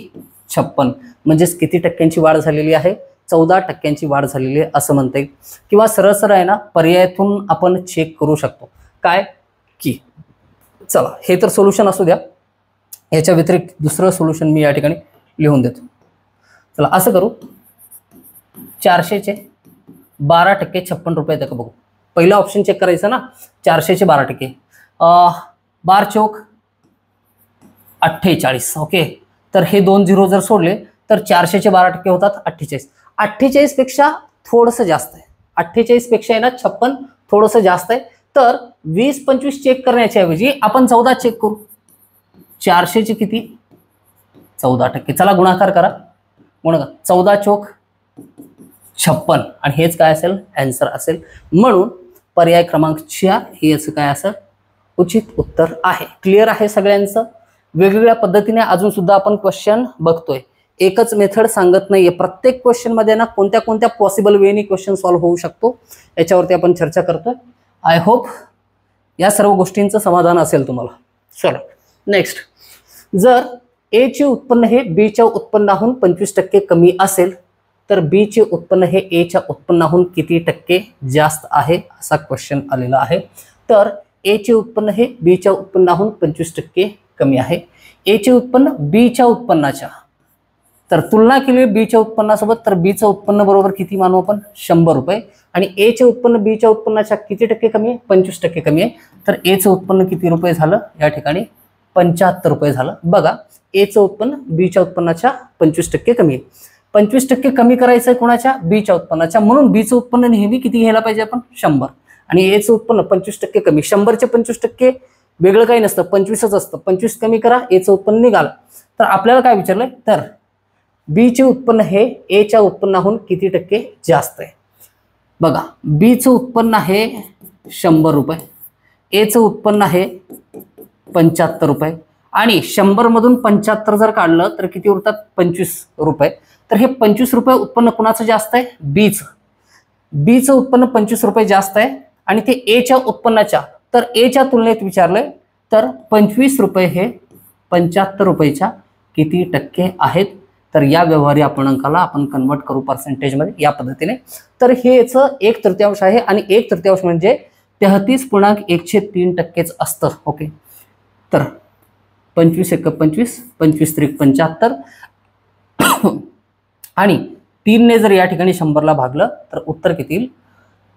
56. म्हणजेच किती टक्क्यांची वाढ झालेली आहे? 14% वाढ झालेली आहे असं म्हणता येईल. किंवा सरळ सरळ आहे ना, पर्यायातून आपण चेक करू शकतो. काय की चला, हे तर सोल्युशन असू द्या, याच्या व्यतिरिक्त दुसरं सोल्युशन मी या ठिकाणी लिहून देतो. चला असं करू, 400चे 12% 56 रुपये येतं का बघू. पहिला ऑप्शन चेक करायचं ना, 400चे 12%, 12 चौक 48. ओके, तर हे 2 0 जर सोडले तर 400चे 12% होतात 48. 48 पेक्षा थोडंसं जास्त आहे. 48 पेक्षा आहे ना 56 थोडंसं जास्त आहे. तर 20-25 चेक करण्याच्या ऐवजी आपण 14 चेक करू. 400चे किती? 14%. चला गुणाकार करा. गुणाकार 14 चौक 56 आणि हेच काय असेल? आन्सर असेल. म्हणून पर्याय क्रमांक 4 हे याचं काय असेल? उचित उत्तर आहे. क्लिअर आहे सगळ्यांचं? वेगवेगळ्या पद्धतीने अजून सुद्धा आपण क्वेश्चन बघतोय. एकच मेथड सांगत नाहीये. प्रत्येक क्वेश्चन मध्ये ना कोणत्या कोणत्या पॉसिबल वेनी क्वेश्चन सॉल्व्ह होऊ शकतो याच्यावरती आपण चर्चा करतोय. आय होप या सर्व गोष्टींचं समाधान असेल तुम्हाला. चला नेक्स्ट, जर ए चे उत्पन्न हे बी च्या उत्पन्नाहून 25% कमी असेल तर बी चे उत्पन्न हे ए च्या उत्पन्नाहून किती टक्के जास्त आहे असा क्वेश्चन आलेला आहे. तर ए चे उत्पन्न हे बी च्या उत्पन्नाहून 25% कमी आहे. ए चे उत्पन्न बी च्या उत्पन्नाच्या, तर तुलना केली बी च्या उत्पन्नासोबत, तर बी चं उत्पन्न बरोबर किती मानू आपण? 100 रुपये. आणि ए चे उत्पन्न बी च्या उत्पन्नाच्या किती टक्के कमी आहे? 25% कमी आहे. तर ए चं उत्पन्न किती रुपये झालं या ठिकाणी? 75 रुपये झालं. बघा, ए चं उत्पन्न बी च्या उत्पन्नाच्या 25% कमी आहे. 25% कमी करायचं आहे कोणाच्या? बी च्या उत्पन्नाच्या. म्हणून बी चं उत्पन्न नेहमी किती घ्यायला पाहिजे आपण? 100. आणि ए चं उत्पन्न 25% कमी. 100चे 25% वेगळं काही नसतं, 25च असतं. 25 कमी करा, ए चं उत्पन्न निघालं. तर आपल्याला काय विचारलंय? तर बी चे उत्पन्न हे ए च्या उत्पन्नाहून किती टक्के जास्त आहे? बघा, बी चं उत्पन्न आहे 100 रुपये, ए चं उत्पन्न आहे 75 रुपये आणि 100 मधून 75 जर काढलं तर किती उरतात? 25 रुपये. तर हे 25 रुपये उत्पन्न कुणाचं जास्त आहे? बीचं. बीचं उत्पन्न 25 रुपये जास्त आहे आणि ते ए च्या उत्पन्नाच्या, तर ए च्या तुलनेत विचारलंय. तर 25 रुपये हे 75 रुपयाच्या किती टक्के आहेत? तर या व्यवहारी अपूर्णांकाला आपण कन्वर्ट करू पर्सेंटेजमध्ये या पद्धतीने. तर हे याचं 1/3 आहे आणि 1/3 म्हणजे 33.1/3 असतं. ओके, तर 25 × 25, 25 × 75 आणि 3 ने जर या ठिकाणी 100ला भागलं तर उत्तर किती येईल?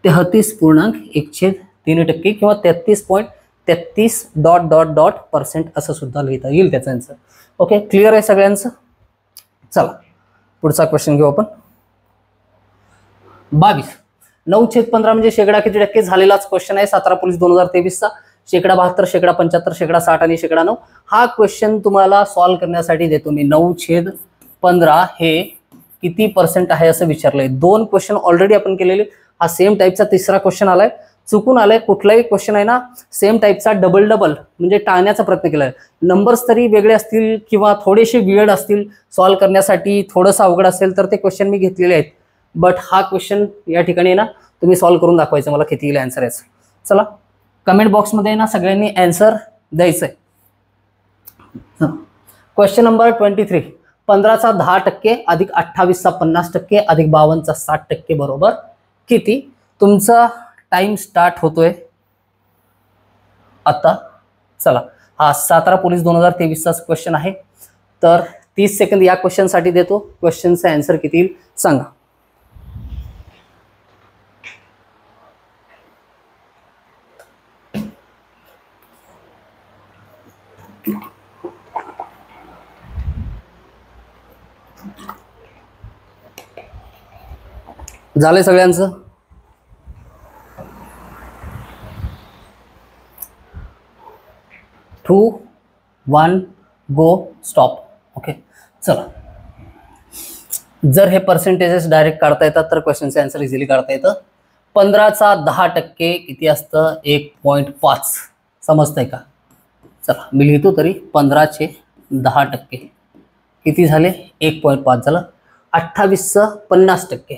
33.1/3 किंवा 33.33 ... असं सुद्धा लिहिता येईल त्याचं आन्सर. ओके, क्लिअर आहे सगळ्यांचं? चला पुढचा क्वेश्चन घेऊ आपण. 22. 9/15 म्हणजे शेकडा किती टक्के झालेलाच क्वेश्चन आहे. सातारा पोलीस 2023चा. 72%, 75%, 60% आणि 9%. हा क्वेश्चन तुम्हाला सॉल्व्ह करण्यासाठी देतो मी. 9/15 हे किती % आहे असं विचारलंय. 2 क्वेश्चन ऑलरेडी आपण केलेले. हा सेम टाईपचा तिसरा क्वेश्चन आलाय. चुकून आलाय. कुठलाही क्वेश्चन आहे ना सेम टाईपचा डबल म्हणजे टाळण्याचा प्रयत्न केलाय. नंबर्स तरी वेगळे असतील किंवा थोडेसे वियर्ड असतील, सॉल्व्ह करण्यासाठी थोडंसं अवघड असेल तर ते क्वेश्चन मी घेतलेले आहेत. बट हा क्वेश्चन या ठिकाणी ना तुम्ही सॉल्व्ह करून दाखवायचं मला किती येईल आन्सर याचं. चला कमेंट बॉक्समध्ये ना सगळ्यांनी आन्सर द्यायचंय. Question number 23. 15चा 10% अधिक 28चा 50% अधिक 52चा 60% बरोबर किती? तुमचा टाइम स्टार्ट होतोय आता. चला, हा सातारा पोलीस 2023चा क्वेश्चन आहे. तर 30 सेकंद या क्वेश्चन साठी देतो. क्वेश्चनचा आन्सर किती येईल सांगा. झालंय सगळ्यांचं? 2, 1 गो स्टॉप. ओके, चला. जर हे पर्सेंटेजेस डायरेक्ट काढता येतात तर क्वेश्चनचे आन्सर इझिली काढता येतं. 15चा 10% किती असतं? 1.5. समजतंय का? चला मी लिहितो तरी 15/10 किती झाले 1.5 झालं. 28चं 50%,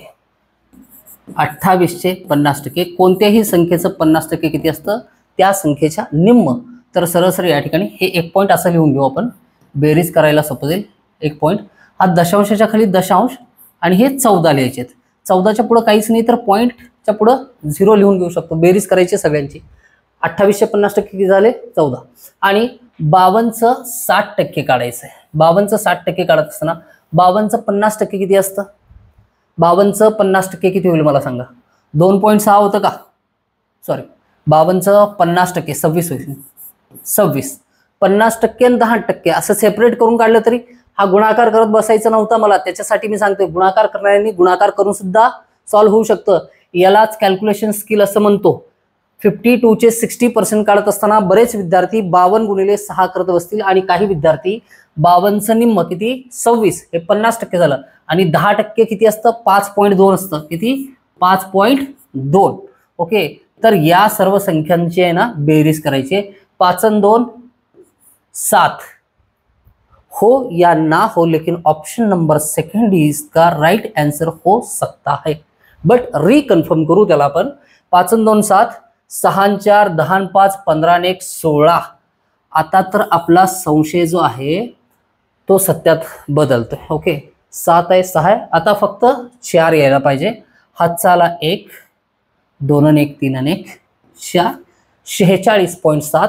28चे 50% कोणत्याही संख्येचं 50% किती असतं त्या संख्येच्या निम्म. तर सरळ या ठिकाणी हे 1 पॉईंट असं लिहून घेऊ आपण. बेरीज करायला सोपं जाईल. 1 पॉईंट हा दशांशाच्या खाली दशांश आणि हे 14 लिहायचे. 14च्या पुढं काहीच नाही तर पॉईंटच्या पुढं 0 लिहून घेऊ शकतो. बेरीज करायची सगळ्यांची. 28चे 50% किती झाले 14 आणि 52चं 60% काढायचं आहे. 52चं 60% काढत असताना 52चं 50% किती असतं. 52चं 50% किती होईल मला सांगा. 2.6 होतं का. सॉरी 52चं 50% 26 होईल. 26 50% आणि 10% असं सेपरेट करून काढलं तरी हा गुणाकार करत बसायचा नव्हता मला. त्याच्यासाठी मी सांगतोय गुणाकार करणाऱ्यांनी गुणाकार करून सुद्धा सॉल्व्ह होऊ शकतं. यालाच कॅल्क्युलेशन स्किल असं म्हणतो. 52चे 60% काढत असताना बरेच विद्यार्थी 52 गुणिले 6 करत बसतील आणि काही विद्यार्थी 52चं निम्म किती 26 हे 50% झालं आणि 10% किती असतं 5.2 असतं. किती 5.2. ओके तर या सर्व संख्यांची आहे ना बेरीज करायची. 5 आणि 2 7 हो या ना हो, लेकिन ऑप्शन नंबर सेकंड इसका राइट आंसर हो सकता है. बट रिकन्फर्म करू त्याला आपण. 5 आणि 2 7, 6 आणि 4 10 आणि 5 15 आणि 1 16. आता तर आपला संशय जो आहे तो सत्यात बदलतोय. ओके 7 आहे 6 आहे आता फक्त 4 यायला पाहिजे. हातचा आला 1 2 आणि 1 3 आणि 1 4 46.7.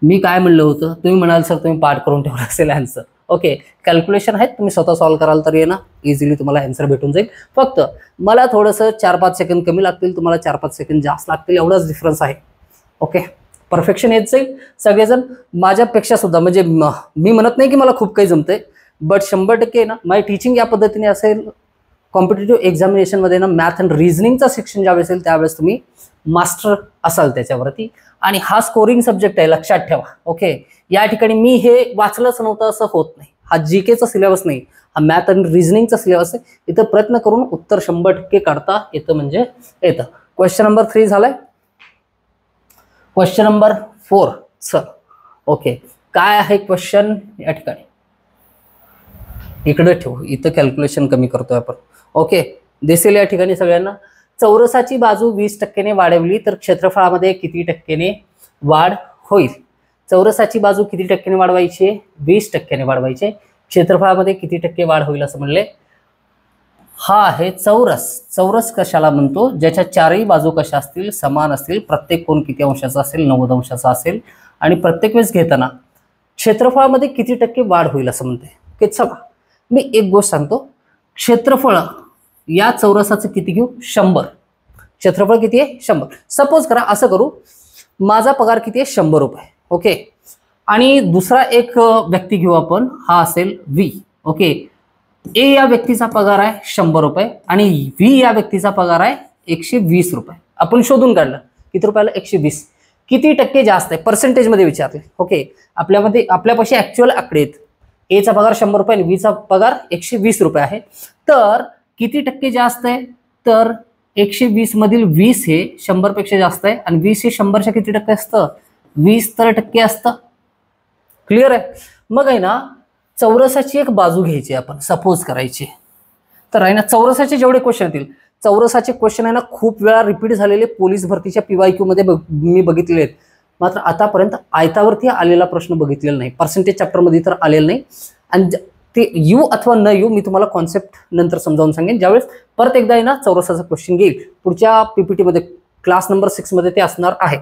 मी काय म्हणलं होतं तुम्ही म्हणाल सर तुम्ही पाठ करून ठेवला असेल आन्सर. ओके कॅल्क्युलेशन आहेत तुम्ही स्वतः सॉल्व्ह कराल तर ये ना इझिली तुम्हाला आन्सर भेटून जाईल. फक्त मला थोडंसं 4-5 सेकंद कमी लागतील तुम्हाला 4-5 सेकंद जास्त लागतील एवढाच डिफरन्स आहे. ओके परफेक्शन येत जाईल. सगळेजण माझ्यापेक्षा सुद्धा म्हणजे मी म्हणत नाही की मला खूप काही जमतंय बट 100% ना माझी टीचिंग या पद्धतीने असेल. कॉम्पिटेटिव्ह एक्झामिनेशनमध्ये ना मॅथ अँड रिझनिंगचा सेक्शन ज्यावेळेस असेल त्यावेळेस तुम्ही मास्टर असाल त्याच्यावरती. आणि हा स्कोरिंग सब्जेक्ट आहे लक्षात ठेवा. ओके या ठिकाणी मी हे वाचलंच नव्हतं असं होत नाही. हा जीकेचा सिलेबस नाही हा मॅथ अँड रिझनिंगचा सिलेबस आहे. इथं प्रयत्न करून उत्तर 100% काढता येतं म्हणजे येतं. क्वेश्चन नंबर 3 झालाय. Question number 4 sir. ओके काय आहे क्वेश्चन या ठिकाणी इकडे ठेवू इथं कॅल्क्युलेशन कमी करतोय आपण. ओके दिसेल या ठिकाणी सगळ्यांना. चौरसाची बाजू 20% वाढवली तर क्षेत्रफळामध्ये किती टक्क्याने वाढ होईल. चौरसाची बाजू किती टक्क्याने वाढवायची 20% वाढवायचे. क्षेत्रफळामध्ये किती टक्के वाढ होईल असं म्हणले. हा आहे चौरस. चौरस कशाला म्हणतो ज्याच्या चारही बाजू कशा असतील समान असतील. प्रत्येक कोण किती अंशाचा असेल 90 अंशाचा असेल आणि प्रत्येक वेळेस घेताना क्षेत्रफळामध्ये किती टक्के वाढ होईल असं म्हणते. की चला मी एक गोष्ट सांगतो. क्षेत्रफळ या चौरसाचं किती घेऊ 100. क्षेत्रफळ किती आहे 100. सपोज करा असं करू माझा पगार किती आहे 100 रुपये. ओके आणि दुसरा एक व्यक्ती घेऊ आपण हा असेल व्ही. ओके ए या व्यक्तीचा पगार आहे 100 रुपये आणि व्ही या व्यक्तीचा पगार आहे 120 रुपये. आपण शोधून काढलं किती रुपयाला 120. किती टक्के जास्त आहे पर्सेंटेज मध्ये विचारले. ओके आपल्यामध्ये आपल्यापाशी ऍक्च्युअल आकडे आहेत. एचा पगार 100 रुपये आणि व्हीचा पगार 120 रुपये आहे. तर किती टक्के जास्त आहे तर 120 मधील 20 हे 100 पेक्षा जास्त आहे आणि 20 हे 100च्या किती टक्के असतं 20% असतं. क्लिअर आहे. मग आहे ना चौरसाची एक बाजू घ्यायची आपण सपोज करायची. तर आहे ना चौरसाचे जेवढे क्वेश्चन येतील चौरसाचे क्वेश्चन आहे ना खूप वेळा रिपीट झालेले पोलीस भरतीच्या PYQ मध्ये मी बघितलेले आहेत. मात्र आतापर्यंत आयतावरती आलेला प्रश्न बघितलेला नाही. पर्सेंटेज चॅप्टरमध्ये तर आलेला नाही. आणि ते यू अथवा न यू मी तुम्हाला कॉन्सेप्ट नंतर समजावून सांगेन ज्यावेळेस परत एकदा आहे ना चौरसाचा क्वेश्चन घेईल पुढच्या PPT मध्ये क्लास नंबर 6 मध्ये ते असणार आहे.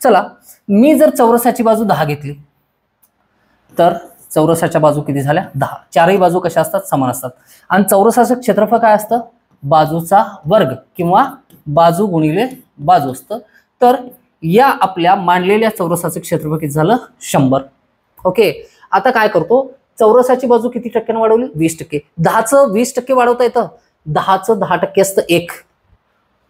चला मी जर चौरसाची बाजू 10 घेतली तर चौरसाच्या बाजू किती झाल्या 10. चारही बाजू कशा असतात समान असतात. आणि चौरसाचं क्षेत्रफळ काय असतं बाजूचा वर्ग किंवा बाजू गुणिले बाजू असतं. तर या आपल्या मांडलेल्या चौरसाचं क्षेत्रफळ किती झालं 100. ओके आता काय करतो चौरसाची बाजू किती टक्क्याने वाढवली 20%. 10चं 20% वाढवता येतं. 10चं 10% असतं 1.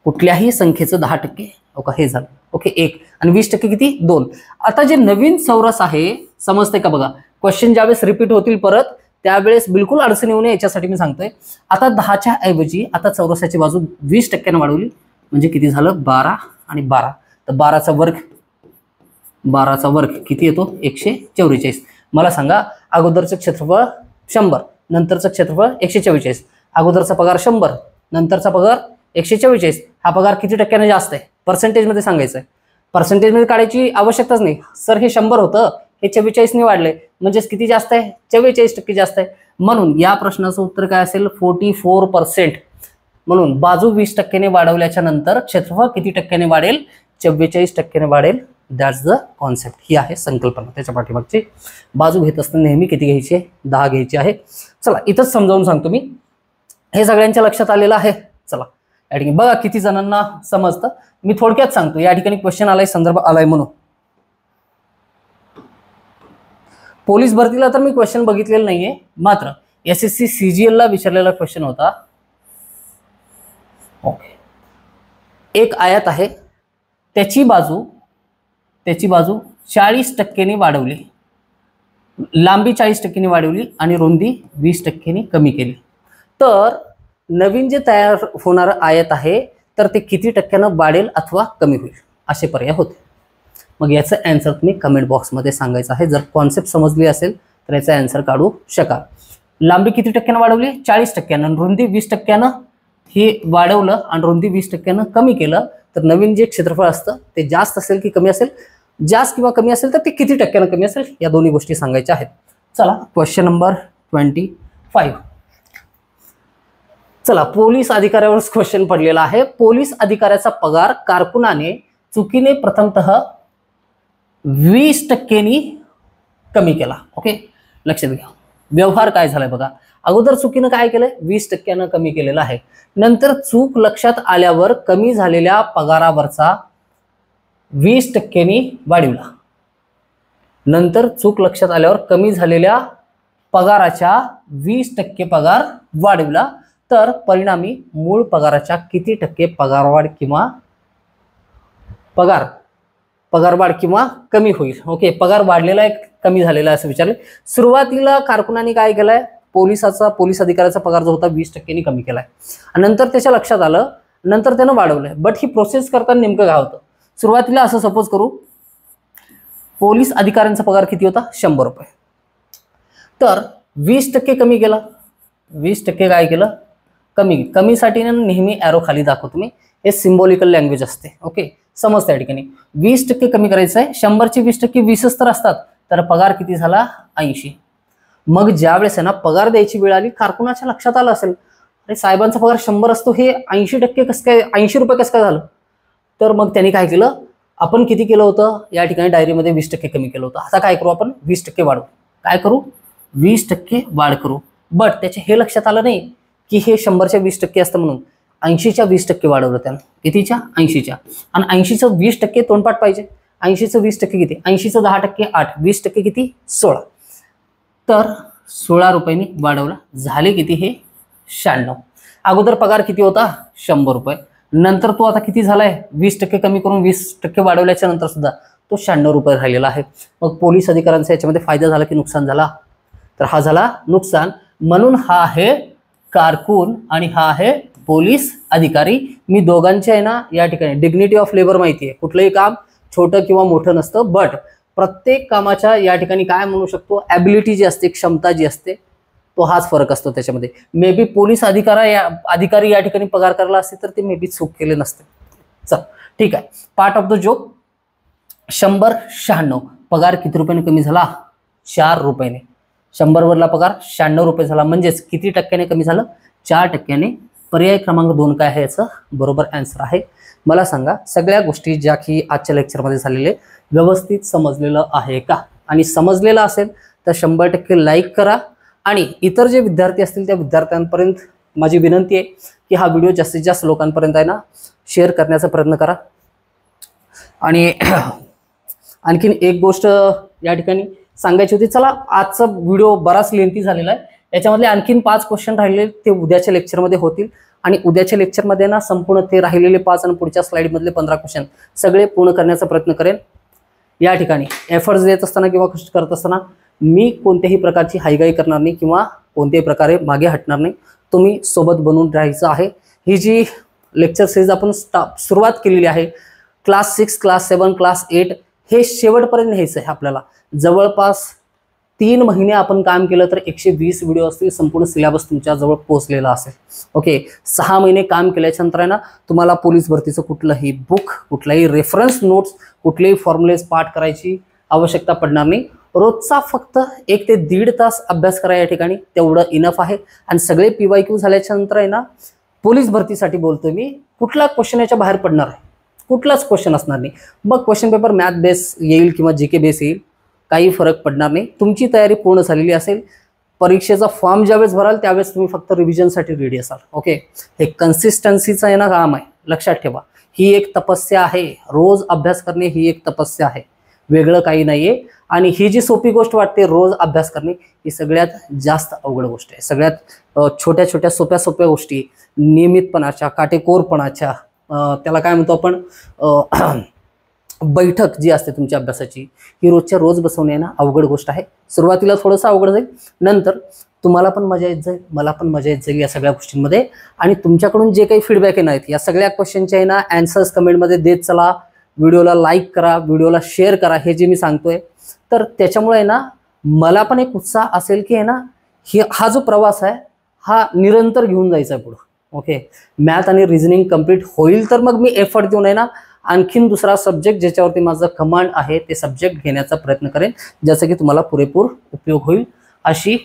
कुठल्याही संख्येचं 10%. ओके हे झालं. ओके 1 आणि 20% किती 2. आता जे नवीन चौरस आहे समजते का बघा. क्वेश्चन ज्यावेळेस रिपीट होतील परत त्यावेळेस बिलकुल अडचण येऊ नये याच्यासाठी मी सांगतोय. आता 10च्या ऐवजी आता चौरसाची बाजू 20% वाढवली म्हणजे किती झालं 12 आणि 12. तर 12चा वर्ग 12चा वर्ग किती येतो 144. मला सांगा अगोदरचं क्षेत्रफळ 100, नंतरचं क्षेत्रफळ 144. अगोदरचा पगार 100, नंतरचा पगार 144. हा पगार किती टक्क्याने जास्त आहे पर्सेंटेजमध्ये सांगायचं आहे. पर्सेंटेजमध्ये काढायची आवश्यकताच नाही. सर हे 100 होतं, हे 44ने वाढले, म्हणजेच किती जास्त आहे 44% जास्त आहे. म्हणून या प्रश्नाचं उत्तर काय असेल 44%. म्हणून बाजू 20%ने वाढवल्याच्या नंतर क्षेत्रफळ किती टक्क्याने वाढेल 44% वाढेल. That's the concept. ही आहे संकल्पना. त्याच्या पाठीमागची बाजू घेत असताना नेहमी किती घ्यायची आहे 10 घ्यायची आहे. चला इथंच समजावून सांगतो मी, हे सगळ्यांच्या लक्षात आलेलं आहे. चला या ठिकाणी बघा किती जणांना समजतं. मी थोडक्यात सांगतो, या ठिकाणी क्वेश्चन आलाय संदर्भ आलाय म्हणून. पोलीस भरतीला तर मी क्वेश्चन बघितलेलं नाहीये, मात्र SSC CGL ला विचारलेला क्वेश्चन होता. ओके, एक आयत आहे, त्याची बाजू 40%ने वाढवली, लांबी 40%ने वाढवली आणि रुंदी 20%ने कमी केली. तर नवीन जे तयार होणारं आयत आहे तर ते किती टक्क्यानं वाढेल अथवा कमी होईल असे पर्याय होते. मग याचं आन्सर तुम्ही कमेंट बॉक्समध्ये सांगायचं आहे. जर कॉन्सेप्ट समजली असेल तर याचा आन्सर काढू शकाल. लांबी किती टक्क्यानं वाढवली 40%, रुंदी 20%. हे वाढवलं आणि रुंदी 20%ने कमी केलं तर नवीन जे क्षेत्रफळ असतं ते जास्त असेल की कमी असेल, जास्त किंवा कमी असेल तर ते किती टक्क्यानं कमी असेल, या दोन्ही गोष्टी सांगायच्या आहेत. चला क्वेश्चन नंबर 25. चला पोलीस अधिकाऱ्यावरच क्वेश्चन पडलेला आहे. पोलीस अधिकाऱ्याचा पगार कारकुनाने चुकीने प्रथमतः 20%नी कमी केला. ओके, लक्षात घ्या व्यवहार काय झालाय बघा. अगोदर चुकीनं काय केलंय 20%नं कमी केलेलं आहे. नंतर चूक लक्षात आल्यावर कमी झालेल्या पगारावरचा 20%नी वाढवला. नंतर चूक लक्षात आल्यावर कमी झालेल्या पगाराच्या 20% पगार वाढवला. तर परिणामी मूळ पगाराच्या किती टक्के पगारवाढ किंवा कमी होईल. ओके, पगार वाढलेला आहे कमी झालेला आहे असं विचारले. सुरुवातीला कारकुनाने काय केलंय पोलीस अधिकाऱ्याचा पगार जो होता 20%नी कमी केलाय आणि नंतर त्याच्या लक्षात आलं, नंतर त्यानं वाढवलंय. बट ही प्रोसेस करताना नेमकं काय होतं, सुरुवातीला असं सपोज करू पोलीस अधिकाऱ्यांचा पगार किती होता 100 रुपये, तर 20% कमी केला. 20% काय केलं कमीसाठी नेहमी ॲरो खाली दाखवतो मी, हे सिम्बॉलिकल लँग्वेज असते. ओके, समजतं या ठिकाणी 20% कमी करायचं आहे. 100चे 20% 20च तर असतात, तर पगार किती झाला 80. मग ज्या वेळेस आहे ना पगार द्यायची वेळ आली, कारकुनाच्या लक्षात आलं असेल अरे साहेबांचा पगार 100 असतो, हे 80% कसं काय 80 रुपये कसं काय झालं. तर मग त्यांनी काय केलं, आपण किती केलं होतं या ठिकाणी डायरीमध्ये 20% कमी केलं होतं. आता काय करू आपण 20% वाढवू. काय करू 20% वाढ करू. बट त्याचे हे लक्षात आलं नाही की हे 100च्या 20% असतं म्हणून 80च्या 20% वाढवलं त्यानं. कितीच्या 80च्या. आणि 80चं 20% तोंडपाठ पाहिजे. 80चं 20% किती 80चं 10% 8, 20% किती 16. तर 16 रुपयांनी वाढवला. झाले किती हे 96. अगोदर पगार किती होता 100 रुपये, नंतर तो आता किती झालाय 20% कमी करून 20% वाढवल्याच्या नंतर सुद्धा तो 96 रुपये राहिलेला आहे. मग पोलीस अधिकाऱ्यांचा याच्यामध्ये फायदा झाला की नुकसान झाला, तर हा झाला नुकसान. म्हणून हा आहे कारकून आणि हा आहे पोलीस अधिकारी. मी दोघांचे आहे ना या ठिकाणी डिग्निटी ऑफ लेबर माहिती आहे. कुठलंही काम छोटं किंवा मोठं नसतं, बट प्रत्येक कामाच्या या ठिकाणी काय म्हणू शकतो ॲबिलिटी जी असते, क्षमता जी असते, तो हाच फरक असतो त्याच्यामध्ये. मे बी पोलीस अधिकारी या ठिकाणी पगार करायला असते तर ते मे बी चूक केले नसते. चल ठीक आहे, पार्ट ऑफ द जोक. 196 पगार किती रुपयाने कमी झाला 4 रुपयाने. 100 वरला पगार 96 रुपये झाला, म्हणजेच किती टक्क्याने कमी झालं 4%. पर्याय क्रमांक 2 काय आहे याचं बरोबर आन्सर आहे. मला सांगा सगळ्या गोष्टी ज्या की आजच्या लेक्चरमध्ये झालेले व्यवस्थित समजलेलं आहे का. आणि समजलेलं असेल तर 100% लाईक करा. आणि इतर जे विद्यार्थी असतील त्या विद्यार्थ्यांपर्यंत माझी विनंती आहे की हा व्हिडिओ जास्तीत जास्त लोकांपर्यंत आहे ना शेअर करण्याचा प्रयत्न करा. आणि आणखीन एक गोष्ट या ठिकाणी सांगायची होती. चला आजचा व्हिडिओ बराच लेंथी झालेला आहे, याच्यामधले आणखीन 5 क्वेश्चन राहिलेले ते उद्याच्या लेक्चरमध्ये होतील. आणि उद्याच्या लेक्चरमध्ये ना संपूर्ण ते राहिलेले 5 आणि पुढच्या स्लाइडमधले 15 क्वेश्चन सगळे पूर्ण करण्याचा प्रयत्न करेन. या ठिकाणी एफर्ट्स देत असताना किंवा कष्ट करत असताना मी कोणत्याही प्रकारची हायगाई करणार नाही किंवा कोणत्याही प्रकारे मागे हटणार नाही. तुम्ही सोबत बनून राहायचं आहे. ही जी लेक्चर सिरीज आपण सुरुवात केलेली आहे क्लास 6, क्लास 7, क्लास 8 हे शेवटपर्यंत न्यायचं आहे आपल्याला. जवळपास 3 महिने आपण काम केलं तर 120 व्हिडिओ असतील, संपूर्ण सिलेबस तुमच्या जवळ पोहोचलेला असेल. ओके, 6 महिने काम केल्याच्या नंतर आहे ना तुम्हाला पोलीस भरतीचं कुठलंही बुक, कुठलाही रेफरन्स नोट्स, कुठलेही फॉर्म्युलेज पाठ करायची आवश्यकता पडणार नाही. रोजचा फक्त 1 ते 1.5 तास अभ्यास करा या ठिकाणी, तेवढं इनफ आहे. आणि सगळे PYQ झाल्याच्या नंतर आहे ना पोलीस भरतीसाठी बोलतोय मी, कुठला क्वेश्चन याच्या बाहेर पडणार आहे, कुठलाच क्वेश्चन असणार नाही. मग क्वेश्चन पेपर मॅथ बेस येईल किंवा GK बेस येईल, काही फरक पडणार नाही. तुमची तयारी पूर्ण झालेली असेल. परीक्षेचा फॉर्म ज्यावेळेस भराल त्यावेळेस तुम्ही फक्त रिव्हिजनसाठी रेडी असाल. ओके, हे कन्सिस्टन्सीचं आहे ना काम आहे, लक्षात ठेवा. ही एक तपस्या आहे, रोज अभ्यास करणे ही एक तपस्या आहे, वेगळं काही नाहीये. आणि ही जी सोपी गोष्ट वाटते रोज अभ्यास करणे, ही सगळ्यात जास्त अवघड गोष्ट आहे. सगळ्यात छोट्या छोट्या सोप्या गोष्टी, नियमितपणाच्या, काटेकोरपणाच्या, त्याला काय म्हणतो आपण, बैठक जी असते तुमच्या अभ्यासाची, ही रोजच्या रोज बसवणे ना अवघड गोष्ट आहे. सुरुवातीला थोडंसं अवघड जाईल, नंतर तुम्हाला पण मजा येत जाईल, मला पण मजा येत जाईल या सगळ्या गोष्टींमध्ये. आणि तुमच्याकडून जे काही फीडबॅक येणार आहेत या सगळ्या क्वेश्चनचे आहे ना आन्सर्स कमेंटमध्ये देत चला. व्हिडिओला लाईक करा, व्हिडिओला शेअर करा. हे जे मी सांगतोय तर त्याच्यामुळे आहे ना मला पण एक उत्साह असेल की आहे ना हा जो प्रवास आहे हा निरंतर घेऊन जायचा आहे पुढं. ओके, मॅथ आणि रिझनिंग कंप्लीट होईल तर मग मी एफर्ट देऊन आहे ना आणखीन दुसरा सब्जेक्ट ज्याच्यावरती माझं कमांड आहे ते सब्जेक्ट घेण्याचा प्रयत्न करेन, ज्याचा की तुम्हाला पुरेपूर उपयोग होईल अशी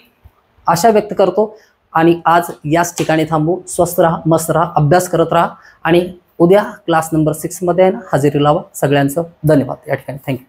आशा व्यक्त करतो. आणि आज याच ठिकाणी थांबू. स्वस्थ राहा, मस्त राहा, अभ्यास करत राहा आणि उद्या क्लास नंबर 6 मध्ये आहे ना हजेरी लावा. सगळ्यांचं धन्यवाद या ठिकाणी. थँक्यू.